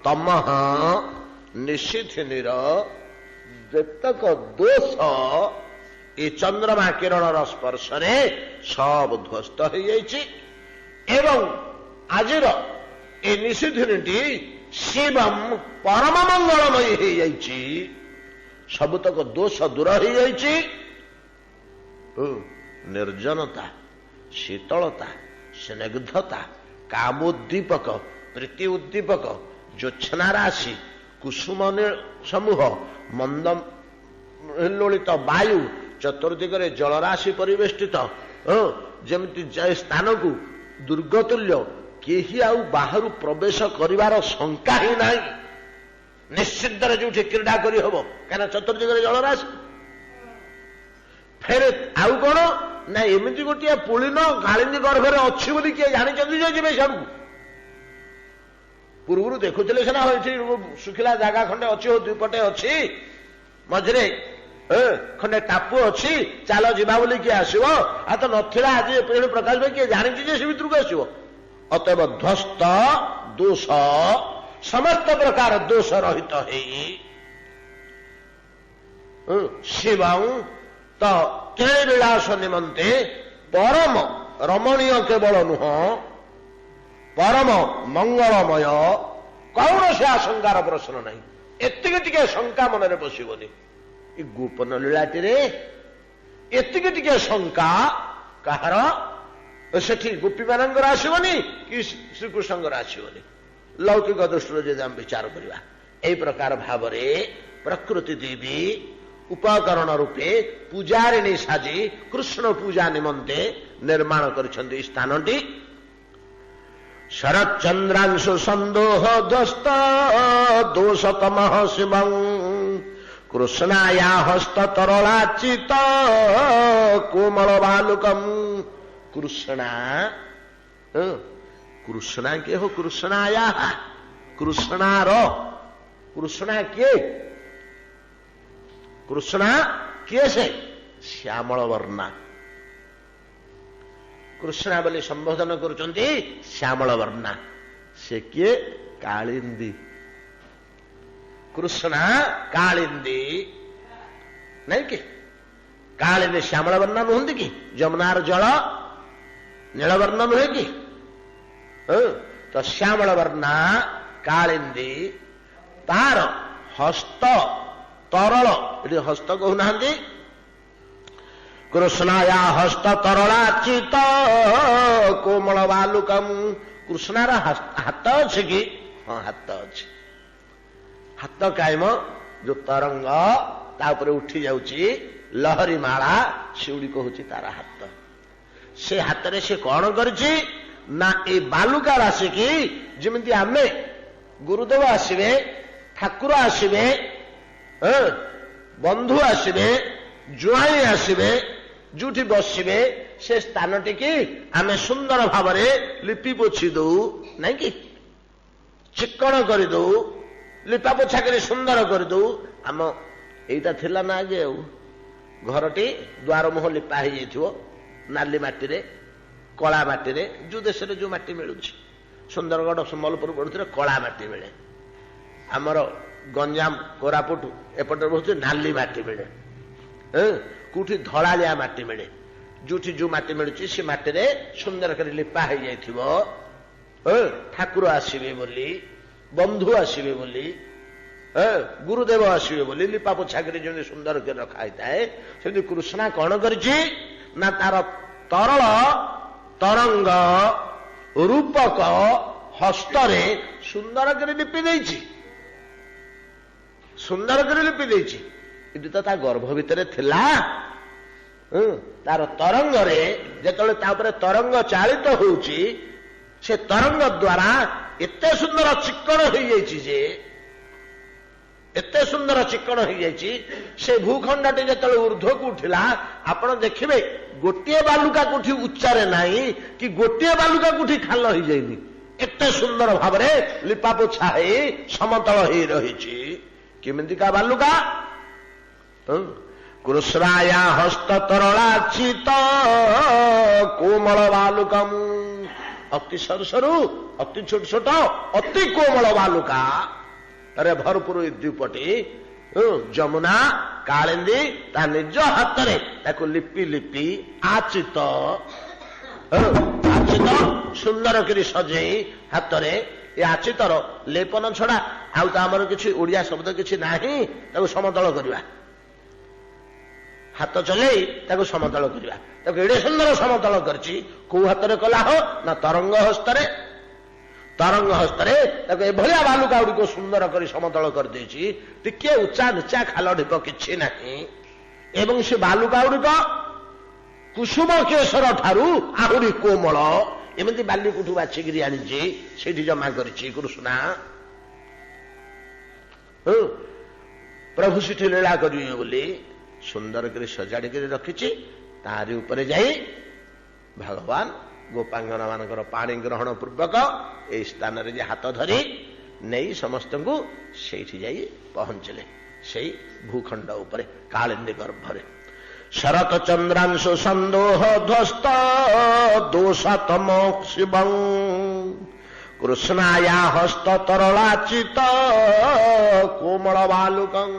ତମଃ ନିଶିଥିନିର ଯେତକ ଦୋଷ ଏ ଚନ୍ଦ୍ରମା କିରଣର ସ୍ପର୍ଶରେ ସବୁ ଧ୍ୱସ୍ତ ହୋଇଯାଇଛି। ଏବଂ ଆଜିର ଏ ନିଶିଥିନିଟି ଶିବಂ ପରମ ମଙ୍ଗଳମୟୀ ହେଇଯାଇଛି। ସବୁତକ ଦୋଷ ଦୂର ହେଇଯାଇଛି। ନିର୍ଜନତା, ଶୀତଳତା, ସ୍ନିଗ୍ଧତା, କାମୋଦ୍ଦୀପକ, ପ୍ରୀତି ଉଦ୍ଦୀପକ, ଜ୍ୟୋତ୍ସ୍ନା ରାଶି, କୁସୁମ ସମୂହ, ମନ୍ଦ ହିଲ୍ଲୋଳିତ ବାୟୁ, ଚତୁର୍ଦିଗରେ ଜଳରାଶି ପରିବେଷ୍ଟିତ, ଯେମିତି ସ୍ଥାନକୁ ଦୁର୍ଗତୁଲ୍ୟ, କେହି ଆଉ ବାହାରୁ ପ୍ରବେଶ କରିବାର ଶଙ୍କା ହିଁ ନାହିଁ। ନିଶ୍ଚିନ୍ତରେ ଯୋଉଠି କ୍ରୀଡ଼ା କରିହବ, କାହିଁକିନା ଚତୁର୍ଦିଗରେ ଜଳରାଶି। ଫେରେ ଆଉ କଣ ନା ଏମିତି ଗୋଟିଏ ପୁଳିନ କାଳିନ୍ଦୀ ଗର୍ଭରେ ଅଛି ବୋଲି କିଏ ଜାଣିଛନ୍ତି ଯେ ଯିବେ ସିଆଡକୁ? ପୂର୍ବରୁ ଦେଖୁଥିଲେ ସିନା, ଏଠି ଶୁଖିଲା ଜାଗା ଖଣ୍ଡେ ଅଛି, ଦୁଇପଟେ ଅଛି, ମଝିରେ ଖଣ୍ଡେ ଟାପୁ ଅଛି, ଚାଲ ଯିବା ବୋଲି କିଏ ଆସିବ? ଆଉ ତ ନଥିଲା। ଆଜି ଏପରି ପ୍ରକାଶ ଭାଇ କିଏ ଜାଣିଛି ଯେ ସେ ଭିତରକୁ ଆସିବ? ଅତଏବ ଧ୍ୱସ୍ତ ଦୋଷ, ସମସ୍ତ ପ୍ରକାର ଦୋଷ ରହିତ ହେଇ ଶିବଂ ତ କେଳି ବିଳାସ ନିମନ୍ତେ ପରମ ରମଣୀୟ କେବଳ ନୁହଁ, ପରମ ମଙ୍ଗଳମୟ, କୌଣସି ଆଶଙ୍କାର ପ୍ରଶ୍ନ ନାହିଁ। ଏତିକି ଟିକେ ଶଙ୍କା ମନରେ ବସିବନି। ଏ ଗୋପନ ଲୀଳାଟିରେ ଏତିକି ଟିକେ ଶଙ୍କା କାହାର? ସେଠି ଗୋପୀମାନଙ୍କର ଆସିବନି କି ଶ୍ରୀକୃଷ୍ଣଙ୍କର ଆସିବନି। ଲୌକିକ ଦୃଷ୍ଟିରୁ ଯଦି ଆମେ ବିଚାର କରିବା, ଏହି ପ୍ରକାର ଭାବରେ ପ୍ରକୃତି ଦେବୀ ଉପକରଣ ରୂପେ ପୂଜାରିଣୀ ସାଜି କୃଷ୍ଣ ପୂଜା ନିମନ୍ତେ ନିର୍ମାଣ କରିଛନ୍ତି ଏହି ସ୍ଥାନଟି। ଶରତ ଚନ୍ଦ୍ରାଂଶୁ ସନ୍ଦୋହ ଧ୍ୱସ୍ତ ଦୋଷତମଃ ଶିବଂ କୃଷ୍ଣାୟା ହସ୍ତ ତରଳାଚିତ କୋମଳ ବାଲୁକମ୍। କୃଷ୍ଣା, କୃଷ୍ଣା କିଏ ହୋ? କୃଷ୍ଣାୟା, କୃଷ୍ଣାର, କୃଷ୍ଣା କିଏ? କୃଷ୍ଣା କିଏ? ସେ ଶ୍ୟାମଳ ବର୍ଣ୍ଣା। କୃଷ୍ଣା ବୋଲି ସମ୍ବୋଧନ କରୁଛନ୍ତି ଶ୍ୟାମଳ ବର୍ଣ୍ଣା। ସେ କିଏ? କାଳିନ୍ଦୀ। କୃଷ୍ଣା କାଳିନ୍ଦୀ ନାଇଁ କି? କାଳିନ୍ଦୀ ଶ୍ୟାମଳ ବର୍ଣ୍ଣ ନୁହନ୍ତି କି? ଯମୁନାର ଜଳ ନୀଳବର୍ଣ୍ଣ ନୁହେଁ କି? ତ ଶ୍ୟାମଳ ବର୍ଣ୍ଣା କାଳିନ୍ଦୀ, ତାର ହସ୍ତ ତରଳ, ଏଠି ହସ୍ତ କହୁନାହାନ୍ତି, କୃଷ୍ଣାୟା ହସ୍ତ ତରଳାଚିତ କୋମଳ ବାଲୁକମ। କୃଷ୍ଣାର ହାତ ଅଛି କି? ହଁ ହାତ ଅଛି। ହାତ କାୟମ ଯୋଉ ତରଙ୍ଗ ତା ଉପରେ ଉଠି ଯାଉଛି ଲହରୀ ମାଳା, ସେଗୁଡିକ ହଉଛି ତାର ହାତ। ସେ ହାତରେ ସେ କଣ କରିଛି ନା ଏଇ ବାଲୁକା ରାଶିକି, ଯେମିତି ଆମେ ଗୁରୁଦେବ ଆସିବେ, ଠାକୁର ଆସିବେ, ବନ୍ଧୁ ଆସିବେ, ଜୁଆଇଁ ଆସିବେ, ଯୋଉଠି ବସିବେ ସେ ସ୍ଥାନଟିକି ଆମେ ସୁନ୍ଦର ଭାବରେ ଲିପି ପୋଛି ଦଉ ନାଇଁ କି? ଚିକ୍କଣ କରିଦଉ, ଲିପା ପୋଛା କରି ସୁନ୍ଦର କରିଦଉ। ଆମ ଏଇଟା ଥିଲା ନା ଆଗେ, ଆଉ ଘରଟି ଦ୍ୱାର ମୁହଁ ଲିପା ହେଇଯାଇଥିବ ନାଲି ମାଟିରେ, କଳା ମାଟିରେ, ଯୋଉ ଦେଶରେ ଯୋଉ ମାଟି ମିଳୁଛି। ସୁନ୍ଦରଗଡ଼ ସମ୍ବଲପୁର ପଡୁଥିଲେ କଳା ମାଟି ମିଳେ, ଆମର ଗଞ୍ଜାମ କୋରାପୁଟ ଏପଟରେ ବହୁତ ନାଲି ମାଟି ମିଳେ, କୋଉଠି ଧଳାଳିଆ ମାଟି ମିଳେ। ଯୋଉଠି ଯୋଉ ମାଟି ମିଳୁଛି ସେ ମାଟିରେ ସୁନ୍ଦର କରି ଲିପା ହେଇଯାଇଥିବ। ଠାକୁର ଆସିବେ ବୋଲି, ବନ୍ଧୁ ଆସିବେ ବୋଲି, ଗୁରୁଦେବ ଆସିବେ ବୋଲି ଲିପା ପୋଛା କରି ଯେମିତି ସୁନ୍ଦର କରି ରଖା ହେଇଥାଏ, ସେମିତି କୃଷ୍ଣା କଣ କରିଛି ନା ତାର ତରଳ ତରଙ୍ଗ ରୂପକ ହସ୍ତରେ ସୁନ୍ଦର କରି ଲିପି ଦେଇଛି, ସୁନ୍ଦର କରି ଲିପି ଦେଇଛି। କିନ୍ତୁ ତ ତା ଗର୍ଭ ଭିତରେ ଥିଲା। ତାର ତରଙ୍ଗରେ ଯେତେବେଳେ ତା ଉପରେ ତରଙ୍ଗ ଚାଳିତ ହଉଛି, ସେ ତରଙ୍ଗ ଦ୍ୱାରା ଏତେ ସୁନ୍ଦର ଚିକ୍କଣ ହେଇଯାଇଛି ଯେ, ଏତେ ସୁନ୍ଦର ଚିକ୍କଣ ହେଇଯାଇଛି, ସେ ଭୂଖଣ୍ଡଟି ଯେତେବେଳେ ଉର୍ଦ୍ଧ୍ୱକୁ ଉଠିଲା, ଆପଣ ଦେଖିବେ ଗୋଟିଏ ବାଲୁକା କୋଠି ଉଚ୍ଚାରେ ନାହିଁ କି ଗୋଟିଏ ବାଲୁକା କୋଠି ଖାଲ ହେଇଯାଇନି, ଏତେ ସୁନ୍ଦର ଭାବରେ ଲିପା ପୋଛା ହେଇ ସମତଳ ହେଇ ରହିଛି। କେମିତିକା ବାଲୁକା? କୃଷ୍ଣାୟା ହସ୍ତ ତରଳାଚିତ କୋମଳ ବାଲୁକମ। ଅତି ସରୁ ସରୁ, ଅତି ଛୋଟ ଛୋଟ, ଅତି କୋମଳ ବାଲୁକା ରେ ଭରପୁର ଦ୍ୱୀପଟି ଯମୁନା କାଳିନ୍ଦୀ ତା ନିଜ ହାତରେ ତାକୁ ଲିପି ଲିପି ଆଚିତ ସୁନ୍ଦର କରି ସଜେଇ ହାତରେ, ଏ ଆଚିତର ଲେପନ ଛଡା ଆଉ ତ ଆମର କିଛି ଓଡିଆ ଶବ୍ଦ କିଛି ନାହିଁ। ତାକୁ ସମତଳ କରିବା, ହାତ ଚଲେଇ ତାକୁ ସମତଳ କରିବା। ତାକୁ ଏଡେ ସୁନ୍ଦର ସମତଳ କରିଛି। କୋଉ ହାତରେ କଲା ହୋ ନା ତରଙ୍ଗ ହସ୍ତରେ। ତରଙ୍ଗ ହସ୍ତରେ ତାକୁ ଏଭଳିଆ ବାଲୁକା ଗୁଡ଼ିକ ସୁନ୍ଦର କରି ସମତଳ କରିଦେଇଛି। ଟିକେ ଉଚ୍ଚା ନିଚା ଖାଲ ଢିପ କିଛି ନାହିଁ। ଏବଂ ସେ ବାଲୁକା ଗୁଡ଼ିକ କୁସୁମ କେଶର ଠାରୁ ଆହୁରି କୋମଳ। ଏମିତି ବାଲି କୋଠୁ ବାଛିକିରି ଆଣିଛି, ସେଇଠି ଜମା କରିଛି କୃଷ୍ଣା। ପ୍ରଭୁ ସେଠି ଲୀଳା କରିବେ ବୋଲି ସୁନ୍ଦର କରି ସଜାଡ଼ିକରି ରଖିଛି। ତାରି ଉପରେ ଯାଇ ଭଗବାନ ଗୋପାଙ୍ଗନ ମାନଙ୍କର ପାଣି ଗ୍ରହଣ ପୂର୍ବକ ଏଇ ସ୍ଥାନରେ ଯେ ହାତ ଧରି ନେଇ ସମସ୍ତଙ୍କୁ ସେଇଠି ଯାଇ ପହଞ୍ଚିଲେ, ସେଇ ଭୂଖଣ୍ଡ ଉପରେ କାଳିନ୍ଦୀ ଗର୍ଭରେ। ଶରତ ଚନ୍ଦ୍ରାଂଶୁ ସନ୍ଦୋହ ଧ୍ୱସ୍ତ ଦୋଷତମ ଶିବଂ କୃଷ୍ଣାୟା ହସ୍ତ ତରଳାଚିତ କୋମଳ ବାଲୁକଂ।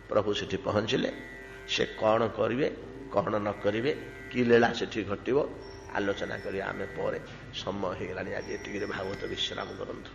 ପ୍ରଭୁ ସେଠି ପହଞ୍ଚିଲେ। ସେ କଣ କରିବେ କଣ ନ କରିବେ, କି ଲୀଳା ସେଠି ଘଟିବ, ଆଲୋଚନା କରି ଆମେ ପରେ। ସମୟ ହେଇଗଲାଣି, ଆଜି ଏତିକିରେ ଭାଗବତ ବିଶ୍ରାମ କରନ୍ତୁ।